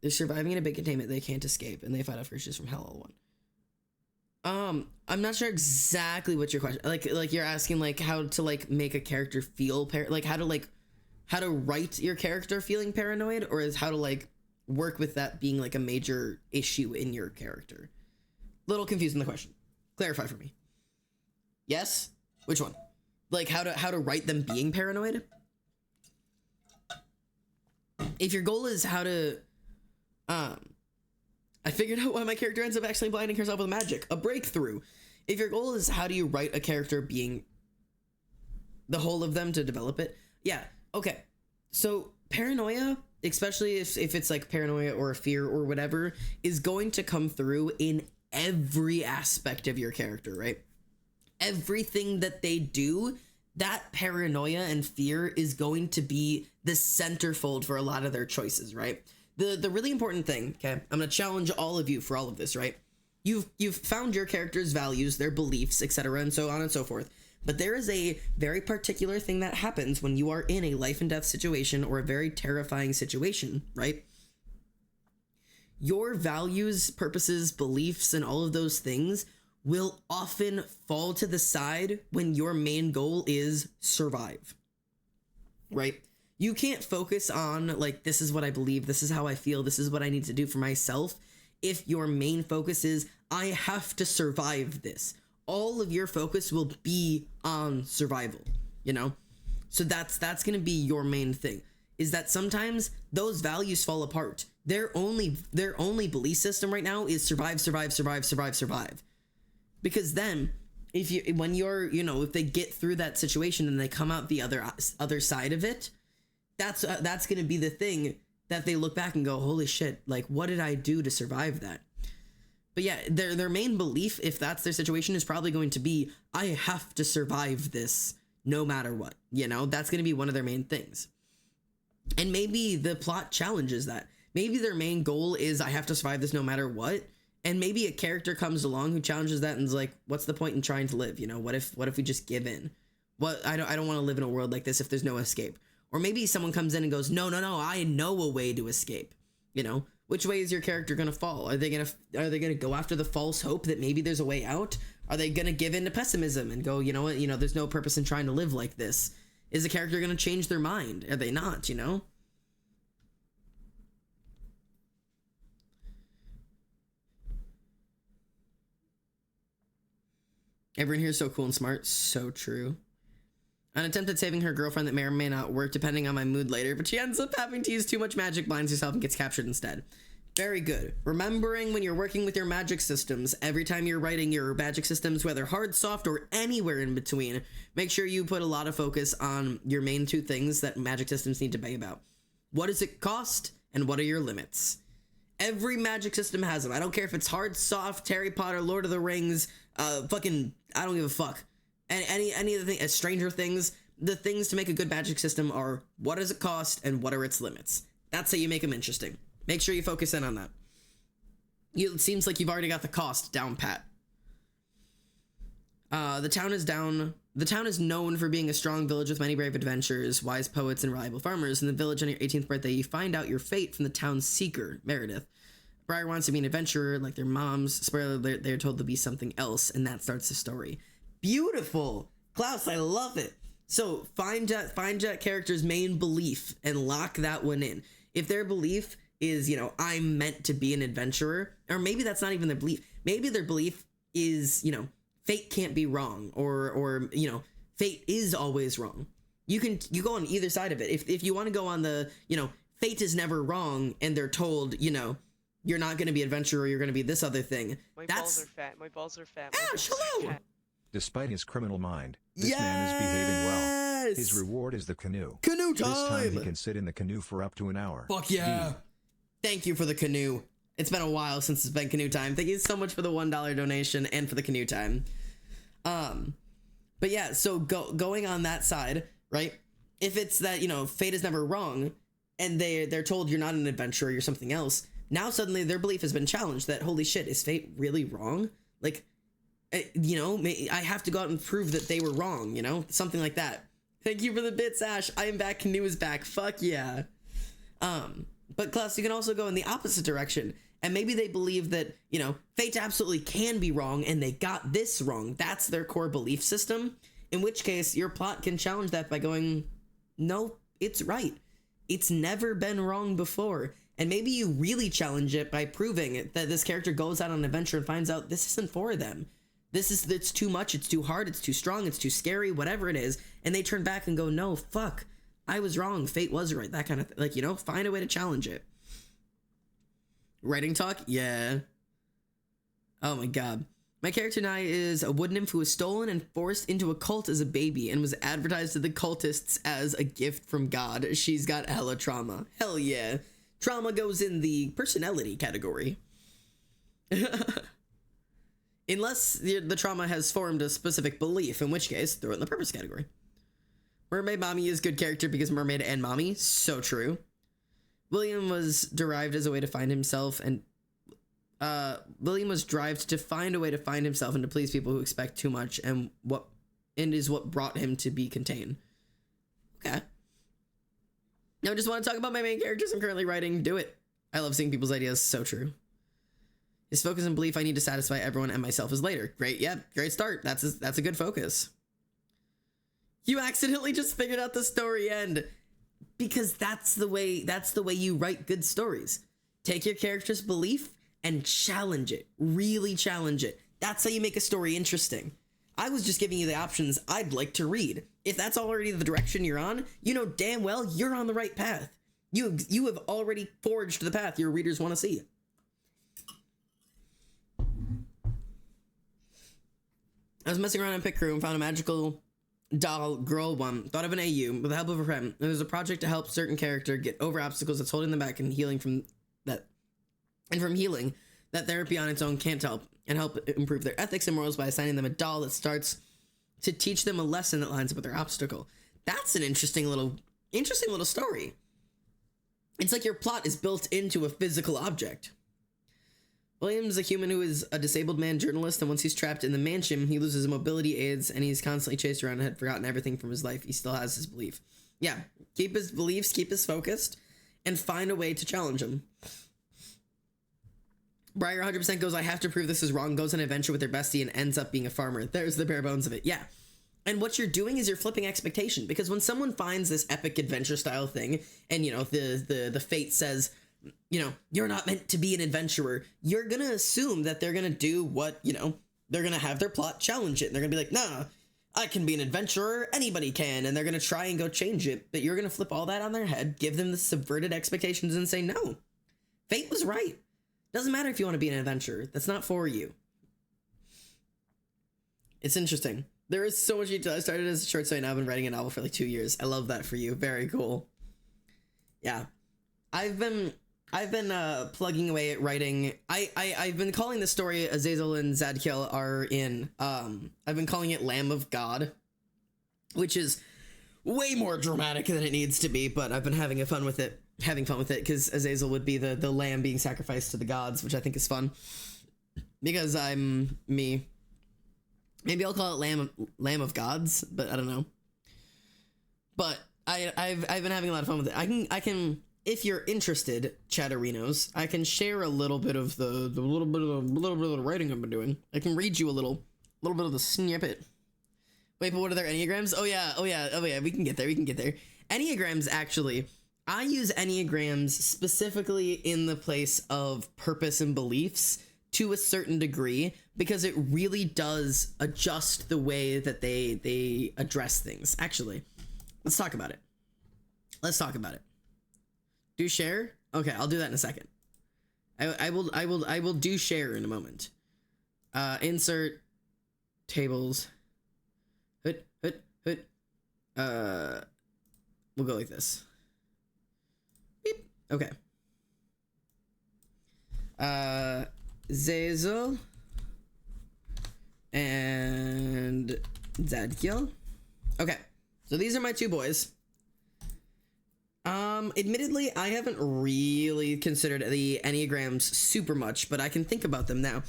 They're surviving in a big containment, they can't escape, and they fight off creatures from hell all one. I'm not sure exactly what your question, like you're asking like how to like make a character feel how to write your character feeling paranoid, or is how to like work with that being like a major issue in your character. Little confused in the question. Clarify for me. Yes? Which one? Like how to write them being paranoid? If your goal is how to I figured out why my character ends up actually blinding herself with magic. A breakthrough. If your goal is how do you write a character being the whole of them to develop it? Yeah, okay. So paranoia, especially if it's like paranoia or a fear or whatever, is going to come through in every aspect of your character, right? Everything that they do, that paranoia and fear is going to be the centerfold for a lot of their choices, right? The really important thing, okay, I'm gonna challenge all of you for all of this, right? You've found your character's values, their beliefs, etc., and so on and so forth. But there is a very particular thing that happens when you are in a life and death situation or a very terrifying situation, right? Your values, purposes, beliefs, and all of those things will often fall to the side when your main goal is survive, right? You can't focus on, like, this is what I believe, this is how I feel, this is what I need to do for myself, if your main focus is, I have to survive this. All of your focus will be on survival, you know? So that's going to be your main thing, is that sometimes those values fall apart. Their only belief system right now is survive, survive, survive, survive, survive. Because then, if they get through that situation and they come out the other side of it, that's gonna be the thing that they look back and go, holy shit, like what did I do to survive that? But yeah, their main belief, if that's their situation, is probably going to be, I have to survive this no matter what. You know, that's going to be one of their main things. And maybe the plot challenges that. Maybe their main goal is, I have to survive this no matter what. And maybe a character comes along who challenges that and is like, what's the point in trying to live? You know, what if we just give in? I don't want to live in a world like this if there's no escape. Or maybe someone comes in and goes, no, I know a way to escape. You know, which way is your character going to fall? Are they going to go after the false hope that maybe there's a way out? Are they going to give in to pessimism and go, you know what, there's no purpose in trying to live like this? Is the character going to change their mind? Are they not, you know? Everyone here is so cool and smart. So true. An attempt at saving her girlfriend that may or may not work depending on my mood later, but she ends up having to use too much magic, blinds herself, and gets captured instead. Very good. Remembering when you're working with your magic systems, every time you're writing your magic systems, whether hard, soft, or anywhere in between, make sure you put a lot of focus on your main two things that magic systems need to be about. What does it cost, and what are your limits? Every magic system has them. I don't care if it's hard, soft, Harry Potter, Lord of the Rings, fucking, I don't give a fuck. And any of the things, Stranger Things, the things to make a good magic system are, what does it cost and what are its limits? That's how you make them interesting. Make sure you focus in on that. It seems like you've already got the cost down pat. The town is known for being a strong village with many brave adventurers, wise poets, and reliable farmers. In the village on your 18th birthday, you find out your fate from the town's seeker, Meredith. Briar wants to be an adventurer like their moms. Spoiler alert, they're told to be something else, and that starts the story. Beautiful. Klaus, I love it. So find that character's main belief and lock that one in. If their belief is, I'm meant to be an adventurer, or maybe that's not even their belief. Maybe their belief is, fate can't be wrong, or fate is always wrong. You go on either side of it. If you want to go on the, fate is never wrong, and they're told, you're not going to be an adventurer, you're going to be this other thing. My balls are fat. My balls are fat. Ash, hello! Despite his criminal mind, this man is behaving well. His reward is the canoe. Canoe time! This time he can sit in the canoe for up to an hour. Fuck yeah! Thank you for the canoe. It's been a while since it's been canoe time. Thank you so much for the $1 donation and for the canoe time. But yeah, so going on that side, right? If it's that, fate is never wrong, and they're told you're not an adventurer, you're something else, now suddenly their belief has been challenged that, holy shit, is fate really wrong? Like, I have to go out and prove that they were wrong, something like that. Thank you for the bits, Ash. I am back. Canoe is back. Fuck yeah. But Klaus, you can also go in the opposite direction. And maybe they believe that, fate absolutely can be wrong and they got this wrong. That's their core belief system. In which case, your plot can challenge that by going, no, it's right. It's never been wrong before. And maybe you really challenge it by proving that this character goes out on an adventure and finds out this isn't for them. It's too much, it's too hard, it's too strong, it's too scary, whatever it is. And they turn back and go, no, fuck, I was wrong, fate was right, that kind of thing. Like, find a way to challenge it. Writing talk? Yeah. Oh my god. My character now is a wood nymph who was stolen and forced into a cult as a baby and was advertised to the cultists as a gift from God. She's got hella trauma. Hell yeah. Trauma goes in the personality category. Unless the trauma has formed a specific belief, in which case, throw it in the purpose category. Mermaid Mommy is good character because mermaid and mommy. So true. William was derived as a way to find himself, and William was derived to find a way to find himself and to please people who expect too much, and is what brought him to be contained. Okay. Now I just want to talk about my main characters I'm currently writing. Do it. I love seeing people's ideas. So true. His focus and belief I need to satisfy everyone and myself is later. Great. Yeah. Great start. That's a good focus. You accidentally just figured out the story end. Because that's the way you write good stories. Take your character's belief and challenge it. Really challenge it. That's how you make a story interesting. I was just giving you the options I'd like to read. If that's already the direction you're on, you know damn well you're on the right path. You have already forged the path your readers want to see. I was messing around in Pick Crew and found a magical doll girl one thought of an AU with the help of a friend. It was a project to help certain character get over obstacles that's holding them back and healing from that. And from healing, that therapy on its own can't help, and help improve their ethics and morals by assigning them a doll that starts to teach them a lesson that lines up with their obstacle. That's an interesting little story. It's like your plot is built into a physical object. William's a human who is a disabled man journalist, and once he's trapped in the mansion, he loses mobility aids, and he's constantly chased around and had forgotten everything from his life. He still has his belief. Yeah, keep his beliefs, keep us focused, and find a way to challenge him. Briar 100% goes, I have to prove this is wrong, goes on an adventure with their bestie and ends up being a farmer. There's the bare bones of it. Yeah. And what you're doing is you're flipping expectation, because when someone finds this epic adventure style thing and, you know, the fate says, you know, you're not meant to be an adventurer, you're going to assume that they're going to do what, you know, they're going to have their plot challenge it. And they're going to be like, nah, I can be an adventurer. Anybody can. And they're going to try and go change it. But you're going to flip all that on their head, give them the subverted expectations and say, no, fate was right. Doesn't matter if you want to be an adventurer. That's not for you. It's interesting. There is so much detail. I started as a short story, now I've been writing a novel for like 2 years. I love that for you. Very cool. Yeah. I've been plugging away at writing. I've been calling the story Azazel and Zadkiel are in. I've been calling it Lamb of God, which is way more dramatic than it needs to be, but I've been having fun with it because Azazel would be the lamb being sacrificed to the gods, which I think is fun because I'm me. Maybe I'll call it Lamb of Gods, but I don't know. But I've been having a lot of fun with it. I can if you're interested, Chatterinos, I can share a little bit of the little bit of the writing I've been doing. I can read you a little bit of the snippet. Wait, but what are their enneagrams? Oh yeah, we can get there. Enneagrams, actually, I use enneagrams specifically in the place of purpose and beliefs to a certain degree, because it really does adjust the way that they address things. Actually, let's talk about it. Do share? Okay, I'll do that in a second. I will do share in a moment. Insert tables. We'll go like this. Beep. Okay. Zazel and Zadkiel. Okay, so these are my two boys. Admittedly, I haven't really considered the enneagrams super much, but I can think about them now.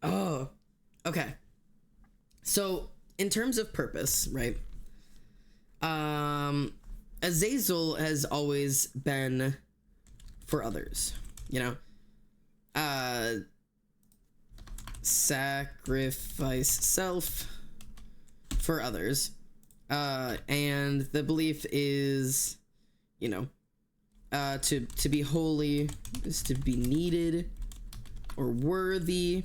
Oh, okay. So in terms of purpose, right? Azazel has always been for others, you know? Sacrifice self for others. And the belief is, you know, to be holy is to be needed or worthy.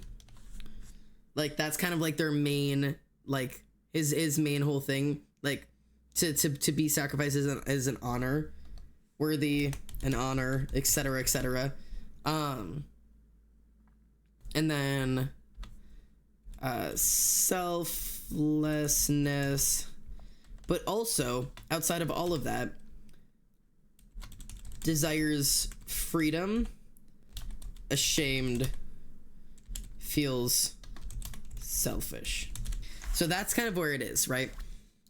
Like, that's kind of like their main, like, his main whole thing. Like, to be sacrificed is an honor, worthy, an honor, etc., etc. And then selflessness, but also outside of all of that, desires freedom, ashamed, feels selfish. So that's kind of where it is, right?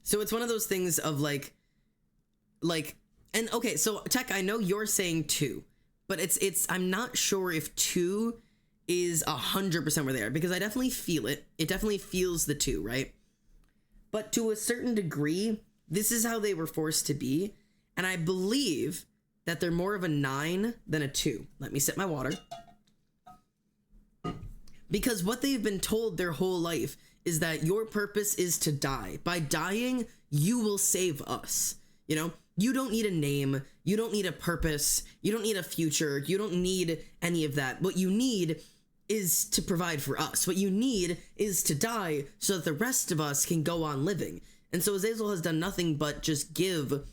So it's one of those things of like, and okay, so Tech, I know you're saying 2, but it's I'm not sure if 2 is 100% where they are, because I definitely feel it. It definitely feels the 2, right? But to a certain degree, this is how they were forced to be, and I believe that they're more of a 9 than a 2. Let me sip my water. Because what they've been told their whole life is that your purpose is to die. By dying, you will save us. You know, you don't need a name, you don't need a purpose, you don't need a future, you don't need any of that. What you need is to provide for us. What you need is to die so that the rest of us can go on living. And so Azazel has done nothing but just give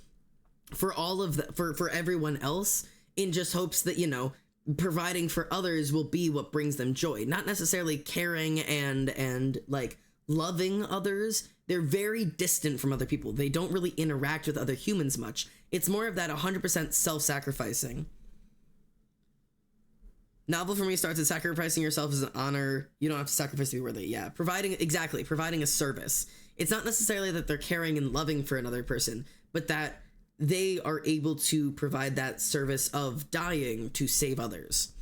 for all of the, for everyone else, in just hopes that, you know, providing for others will be what brings them joy, not necessarily caring and like loving others, they're very distant from other people. They don't really interact with other humans much. It's more of that 100% self-sacrificing. Novel for me starts at sacrificing yourself as an honor. You don't have to sacrifice to be worthy. Yeah, providing a service. It's not necessarily that they're caring and loving for another person, but that they are able to provide that service of dying to save others.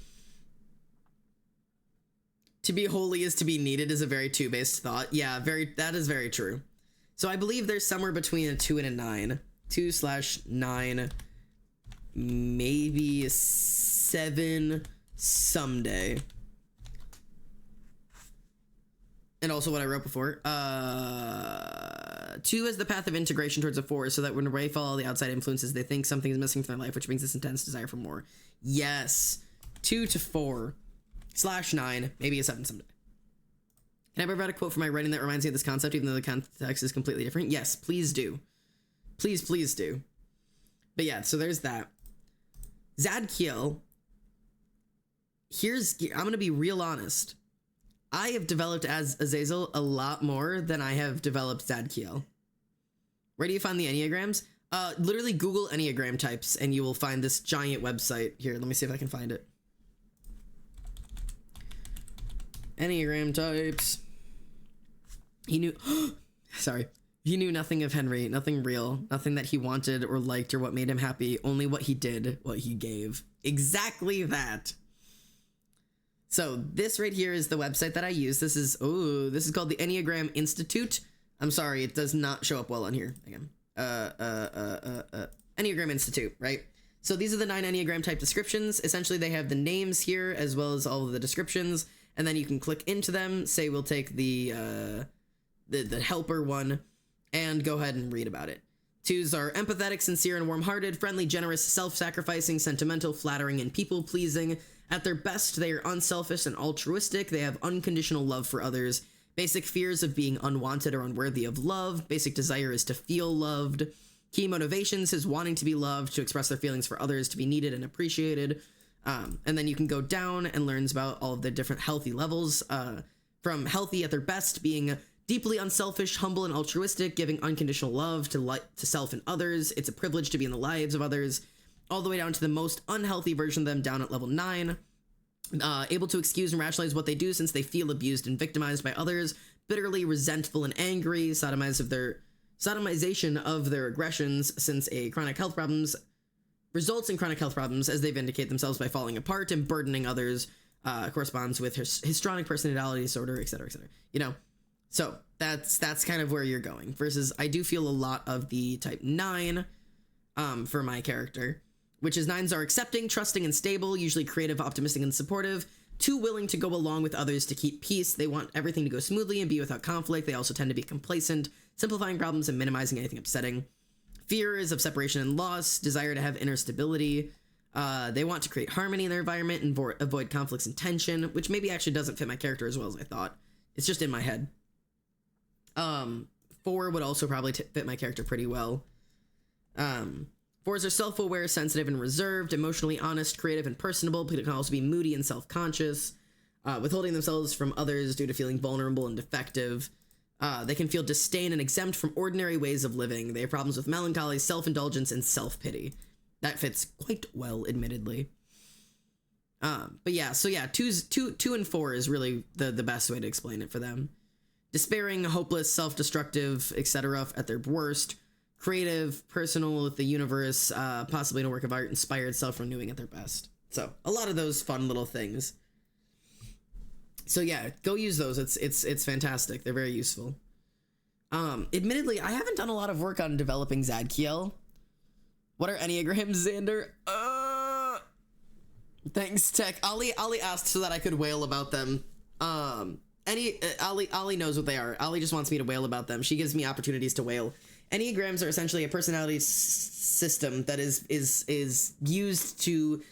To be holy is to be needed is a very 2-based thought. Yeah, that is very true. So I believe there's somewhere between a 2 and a 9. 2/9, maybe a 7 someday. And also what I wrote before. 2 is the path of integration towards a 4, so that when away fall all the outside influences, they think something is missing from their life, which brings this intense desire for more. Yes. 2 to 4/9, maybe a 7 someday. Can I provide a quote from my writing that reminds me of this concept, even though the context is completely different? Yes, please do. Please do. But yeah, so there's that. Zadkiel. I'm going to be real honest. I have developed as Azazel a lot more than I have developed Zadkiel. Where do you find the Enneagrams? Literally Google Enneagram types and you will find this giant website. Here, let me see if I can find it. Enneagram types. He knew... Sorry. He knew nothing of Henry, nothing real, nothing that he wanted or liked or what made him happy, only what he did, what he gave. Exactly that. So this right here is the website that I use. This is called the Enneagram Institute. I'm sorry, it does not show up well on here. Again. Enneagram Institute, right? So these are the 9 Enneagram type descriptions. Essentially, they have the names here as well as all of the descriptions, and then you can click into them. Say we'll take the helper one and go ahead and read about it. 2s are empathetic, sincere, and warm-hearted, friendly, generous, self-sacrificing, sentimental, flattering, and people-pleasing. At their best, they are unselfish and altruistic. They have unconditional love for others. Basic fears of being unwanted or unworthy of love. Basic desire is to feel loved. Key motivations is wanting to be loved, to express their feelings for others, to be needed and appreciated. And then you can go down and learn about all of the different healthy levels. From healthy at their best being deeply unselfish, humble, and altruistic, giving unconditional love to self and others. It's a privilege to be in the lives of others. All the way down to the most unhealthy version of them down at level 9. Able to excuse and rationalize what they do since they feel abused and victimized by others. Bitterly resentful and angry. Sodomization of their aggressions since chronic health problems results in chronic health problems as they vindicate themselves by falling apart and burdening others. Corresponds with histrionic personality disorder, etc., etc. You know, so that's kind of where you're going. Versus, I do feel a lot of the type 9 for my character, which is 9s are accepting, trusting, and stable, usually creative, optimistic, and supportive. 2 willing to go along with others to keep peace. They want everything to go smoothly and be without conflict. They also tend to be complacent, simplifying problems and minimizing anything upsetting. Fear is of separation and loss. Desire to have inner stability. They want to create harmony in their environment and avoid conflicts and tension, which maybe actually doesn't fit my character as well as I thought. It's just in my head. 4 would also probably fit my character pretty well. 4s are self-aware, sensitive, and reserved, emotionally honest, creative, and personable, but it can also be moody and self-conscious, withholding themselves from others due to feeling vulnerable and defective. They can feel disdain and exempt from ordinary ways of living. They have problems with melancholy, self-indulgence, and self-pity. That fits quite well, admittedly. But yeah, so yeah, 2 and 4 is really the best way to explain it for them. Despairing, hopeless, self-destructive, etc. at their worst. Creative, personal with the universe, possibly in a work of art, inspired, self-renewing at their best. So, a lot of those fun little things. So yeah, go use those. It's fantastic. They're very useful. Admittedly, I haven't done a lot of work on developing Zadkiel. What are Enneagrams, Xander? Thanks, Tech. Ali asked so that I could wail about them. Ali knows what they are. Ali just wants me to wail about them. She gives me opportunities to wail. Enneagrams are essentially a personality system that is used to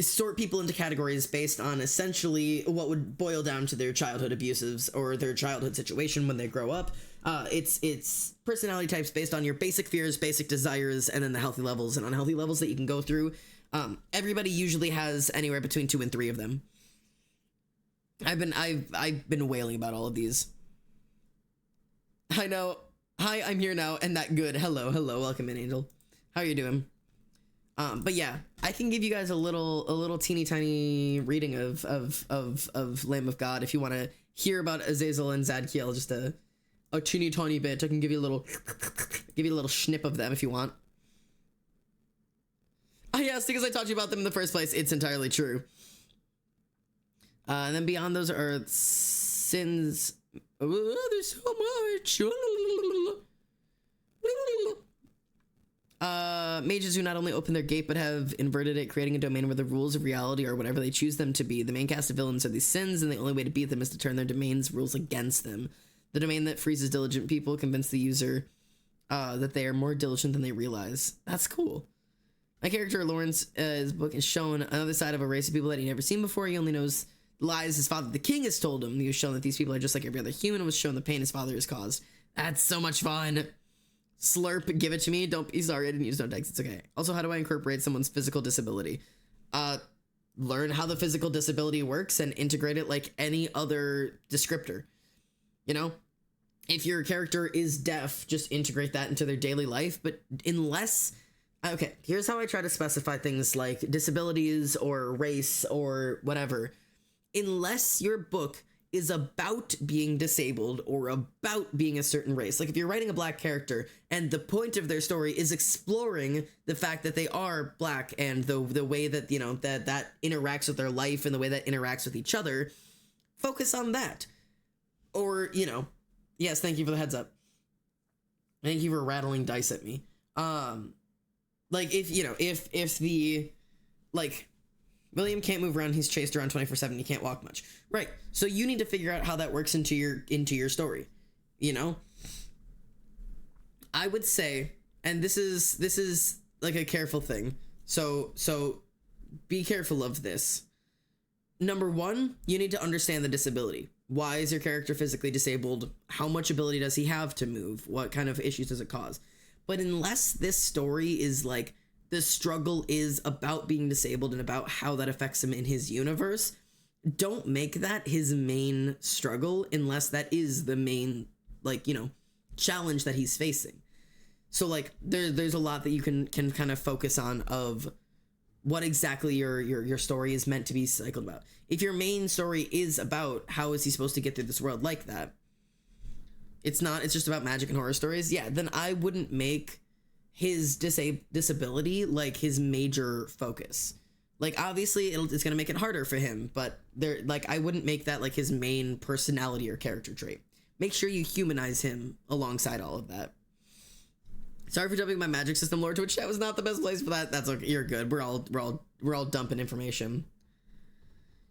sort people into categories based on essentially what would boil down to their childhood abuses or their childhood situation when they grow up. It's personality types based on your basic fears, basic desires, and then the healthy levels and unhealthy levels that you can go through. Everybody usually has anywhere between 2 and 3 of them. I've been wailing about all of these. I know. Hi, I'm here now, and that good. Hello, welcome in, Angel. How are you doing? But yeah, I can give you guys a little teeny tiny reading of Lamb of God if you want to hear about Azazel and Zadkiel, just a teeny tiny bit. I can give you a little snip of them if you want. Oh yes, because I taught you about them in the first place. It's entirely true. And then beyond those are sins. Oh, there's so much. Mages who not only open their gate but have inverted it, creating a domain where the rules of reality are whatever they choose them to be. The main cast of villains are these sins, and the only way to beat them is to turn their domain's rules against them. The domain that freezes diligent people convince the user that they are more diligent than they realize. That's cool. My character Lawrence's book is shown another side of a race of people that he never seen before. He only knows lies his father, the king, has told him. He was shown that these people are just like every other human, and was shown the pain his father has caused. That's so much fun. Slurp, give it to me. Don't be sorry, I didn't use no text. It's okay. Also, how do I incorporate someone's physical disability? Learn how the physical disability works and integrate it like any other descriptor. You know? If your character is deaf, just integrate that into their daily life. But unless... Okay, here's how I try to specify things like disabilities or race or whatever. Unless your book is about being disabled or about being a certain race. Like if you're writing a black character and the point of their story is exploring the fact that they are black and the way that, you know, that interacts with their life and the way that interacts with each other, focus on that. Or, you know, yes, thank you for the heads up. Thank you for rattling dice at me. Like if, you know, if the, like, William can't move around, he's chased around 24/7, he can't walk much. Right. So you need to figure out how that works into your story. You know? I would say, and this is like a careful thing. So be careful of this. Number one, you need to understand the disability. Why is your character physically disabled? How much ability does he have to move? What kind of issues does it cause? But unless this story is like, the struggle is about being disabled and about how that affects him in his universe, don't make that his main struggle unless that is the main, like, you know, challenge that he's facing. So like there's a lot that you can kind of focus on of what exactly your story is meant to be cycled about. If your main story is about how is he supposed to get through this world like that, it's just about magic and horror stories, yeah, then I wouldn't make his disability like his major focus. Like obviously it's gonna make it harder for him, but I wouldn't make that like his main personality or character trait. Make sure you humanize him alongside all of that. Sorry for jumping my magic system lore. Twitch chat was not the best place for that. That's okay. You're good. We're all dumping information.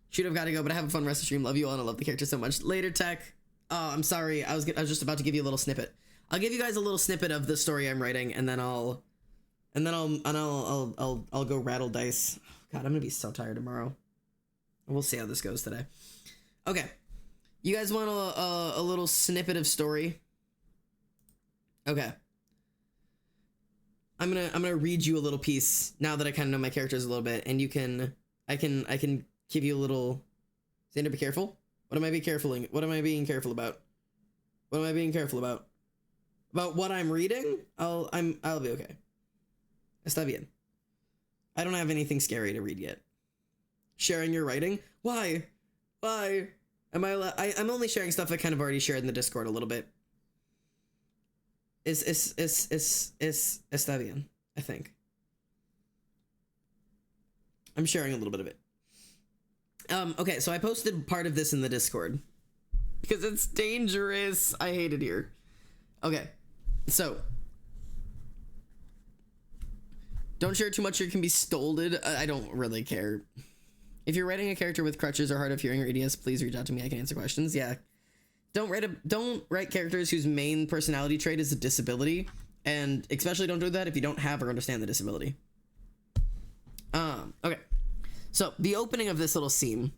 Should have got to go, but I have a fun rest of the stream. Love you all, and I love the character so much. Later, Tech. Oh, I'm sorry. I was just about to give you a little snippet. I'll give you guys a little snippet of the story I'm writing, and then I'll go rattle dice. God, I'm gonna be so tired tomorrow. We'll see how this goes today. Okay, you guys want a little snippet of story? Okay, I'm gonna read you a little piece now that I kind of know my characters a little bit, and I can give you a little. Xander, be careful. What am I being careful about? What am I being careful about? About what I'm reading? I'll be okay. Está bien. I don't have anything scary to read yet. Sharing your writing? Why? Am I I'm only sharing stuff I kind of already shared in the Discord a little bit. Está bien, I think. I'm sharing a little bit of it. Okay, so I posted part of this in the Discord because it's dangerous. I hate it here. Okay, so don't share too much or you can be stolen. I don't really care. If you're writing a character with crutches or hard of hearing or EDS, please reach out to me. I can answer questions. Yeah. Don't write characters whose main personality trait is a disability, and especially don't do that if you don't have or understand the disability. Okay. So the opening of this little scene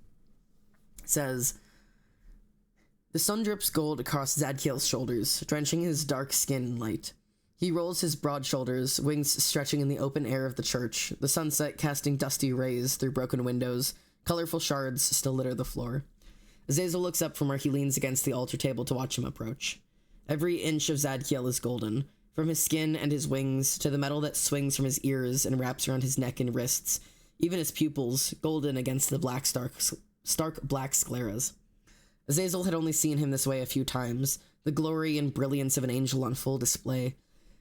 says, the sun drips gold across Zadkiel's shoulders, drenching his dark skin in light. He rolls his broad shoulders, wings stretching in the open air of the church, the sunset casting dusty rays through broken windows. Colorful shards still litter the floor. Azazel looks up from where he leans against the altar table to watch him approach. Every inch of Zadkiel is golden, from his skin and his wings to the metal that swings from his ears and wraps around his neck and wrists, even his pupils, golden against the stark black scleras. Azazel had only seen him this way a few times, the glory and brilliance of an angel on full display.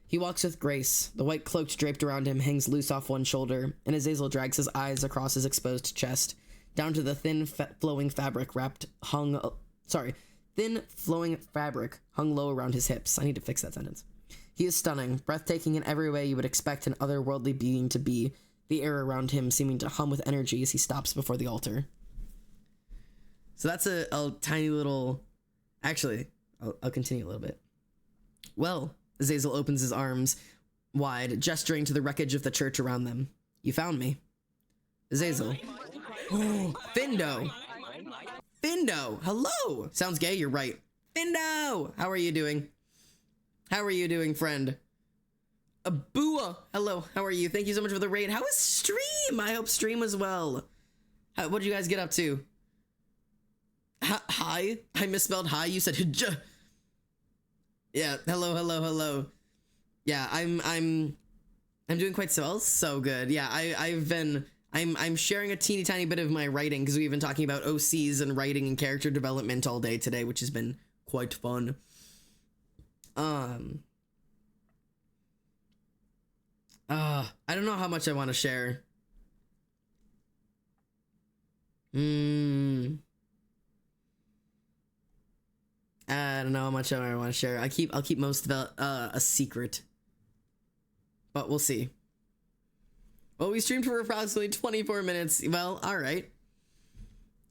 He walks with grace, the white cloak draped around him hangs loose off one shoulder, and Azazel drags his eyes across his exposed chest, down to the thin flowing fabric hung low around his hips. I need to fix that sentence. He is stunning, breathtaking in every way you would expect an otherworldly being to be, the air around him seeming to hum with energy as he stops before the altar. So that's a tiny little... Actually, I'll continue a little bit. Well, Azazel opens his arms wide, gesturing to the wreckage of the church around them. You found me. Azazel. Oh, Findo! Findo! Hello! Sounds gay, you're right. Findo! How are you doing? How are you doing, friend? Abua! Hello, how are you? Thank you so much for the raid. How was stream? I hope stream was well. What'd you guys get up to? Hi? I misspelled hi. You said hijja. Yeah, hello. Yeah, I'm doing quite so good. Yeah, I'm sharing a teeny tiny bit of my writing because we've been talking about OCs and writing and character development all day today, which has been quite fun. I don't know how much I want to share. I don't know how much I want to share. I'll keep most of it a secret. But we'll see. Well, we streamed for approximately 24 minutes. Well, alright.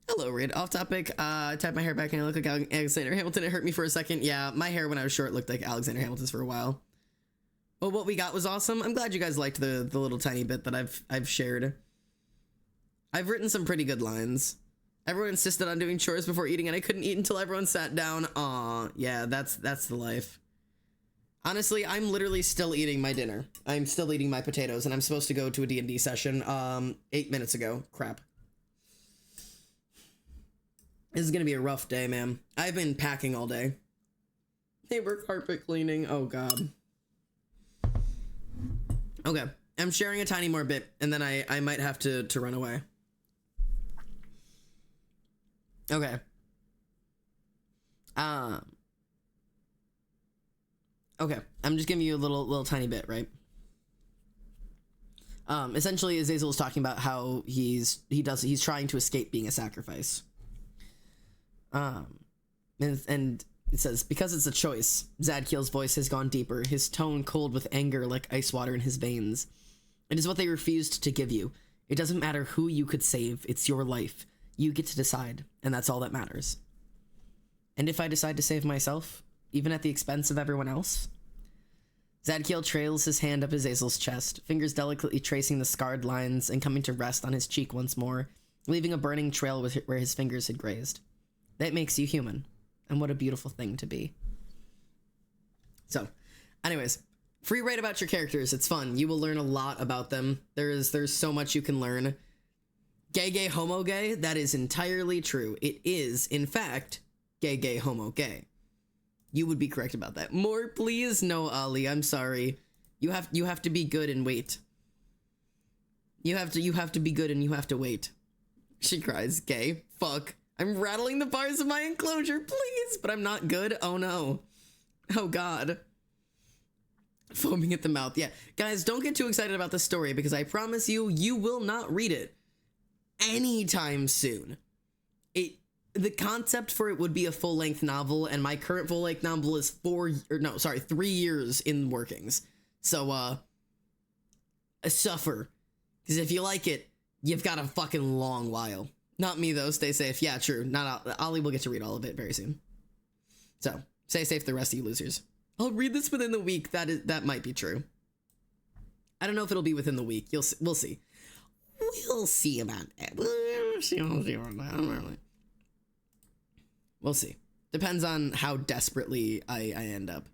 Hello, Raid. Off topic. I tied my hair back and I look like Alexander Hamilton. It hurt me for a second. Yeah, my hair when I was short looked like Alexander Hamilton's for a while. But what we got was awesome. I'm glad you guys liked the little tiny bit that I've shared. I've written some pretty good lines. Everyone insisted on doing chores before eating, and I couldn't eat until everyone sat down. Aw, yeah, that's the life. Honestly, I'm literally still eating my dinner. I'm still eating my potatoes, and I'm supposed to go to a D&D session 8 minutes ago. Crap. This is gonna be a rough day, man. I've been packing all day. They were carpet cleaning. Oh, God. Okay, I'm sharing a tiny more bit, and then I might have to run away. Okay. Okay, I'm just giving you a little tiny bit, right? Essentially, Azazel is talking about how he's trying to escape being a sacrifice. And it says, because it's a choice, Zadkiel's voice has gone deeper, his tone cold with anger like ice water in his veins. It is what they refused to give you. It doesn't matter who you could save, it's your life. You get to decide, and that's all that matters. And if I decide to save myself, even at the expense of everyone else? Zadkiel trails his hand up Azazel's chest, fingers delicately tracing the scarred lines and coming to rest on his cheek once more, leaving a burning trail where his fingers had grazed. That makes you human, and what a beautiful thing to be. So, anyways, free write about your characters. It's fun. You will learn a lot about them. There's so much you can learn. Gay, homo, gay, that is entirely true. It is, in fact, gay, homo, gay. You would be correct about that. More, please? No, Ali, I'm sorry. You have to be good and wait. You have to be good and you have to wait. She cries, gay, fuck. I'm rattling the bars of my enclosure, please, but I'm not good. Oh no. Oh God. Foaming at the mouth. Yeah, guys, don't get too excited about this story because I promise you, you will not read it anytime soon. The concept for it would be a full-length novel, and my current full-length novel is 3 years in workings. So, suffer. Because if you like it, you've got a fucking long while. Not me, though. Stay safe. Yeah, true. Not Ollie will get to read all of it very soon. So, stay safe, the rest of you losers. I'll read this within the week. That might be true. I don't know if it'll be within the week. We'll see. We'll see about that. We'll see. Depends on how desperately I end up.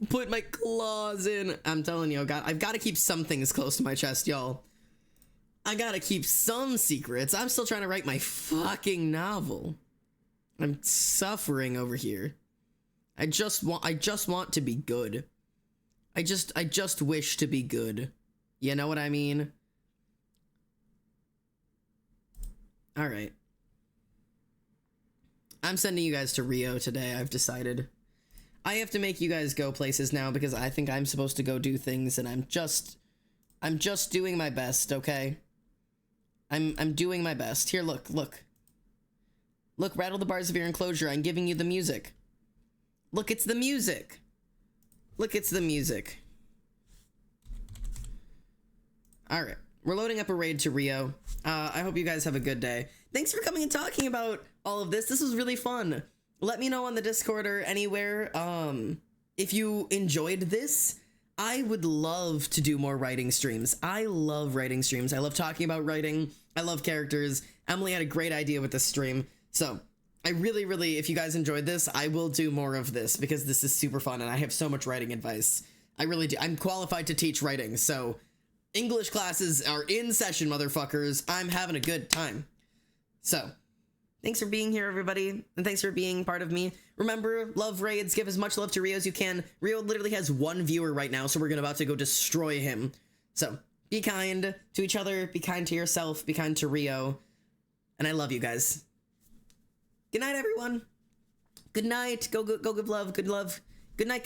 Put my claws in. I'm telling you, I've got to keep some things close to my chest, y'all. I gotta keep some secrets. I'm still trying to write my fucking novel. I'm suffering over here. I just want to be good. I just wish to be good. You know what I mean? All right. I'm sending you guys to Rio today, I've decided. I have to make you guys go places now because I think I'm supposed to go do things, and I'm just doing my best, okay? I'm doing my best. Here, look. Look, rattle the bars of your enclosure. I'm giving you the music. Look, it's the music. Look, it's the music. All right. We're loading up a raid to Rio. I hope you guys have a good day. Thanks for coming and talking about all of this. This was really fun. Let me know on the Discord or anywhere if you enjoyed this. I would love to do more writing streams. I love writing streams. I love talking about writing. I love characters. Emily had a great idea with this stream. So I really, if you guys enjoyed this, I will do more of this because this is super fun and I have so much writing advice. I really do. I'm qualified to teach writing, so English classes are in session, motherfuckers. I'm having a good time. So, thanks for being here, everybody, and thanks for being part of me. Remember, love raids, give as much love to Rio as you can. Rio literally has 1 viewer right now, so we're about to go destroy him. So, be kind to each other, be kind to yourself, be kind to Rio, and I love you guys. Good night, everyone. Good night. Go give love. Good love. Good night.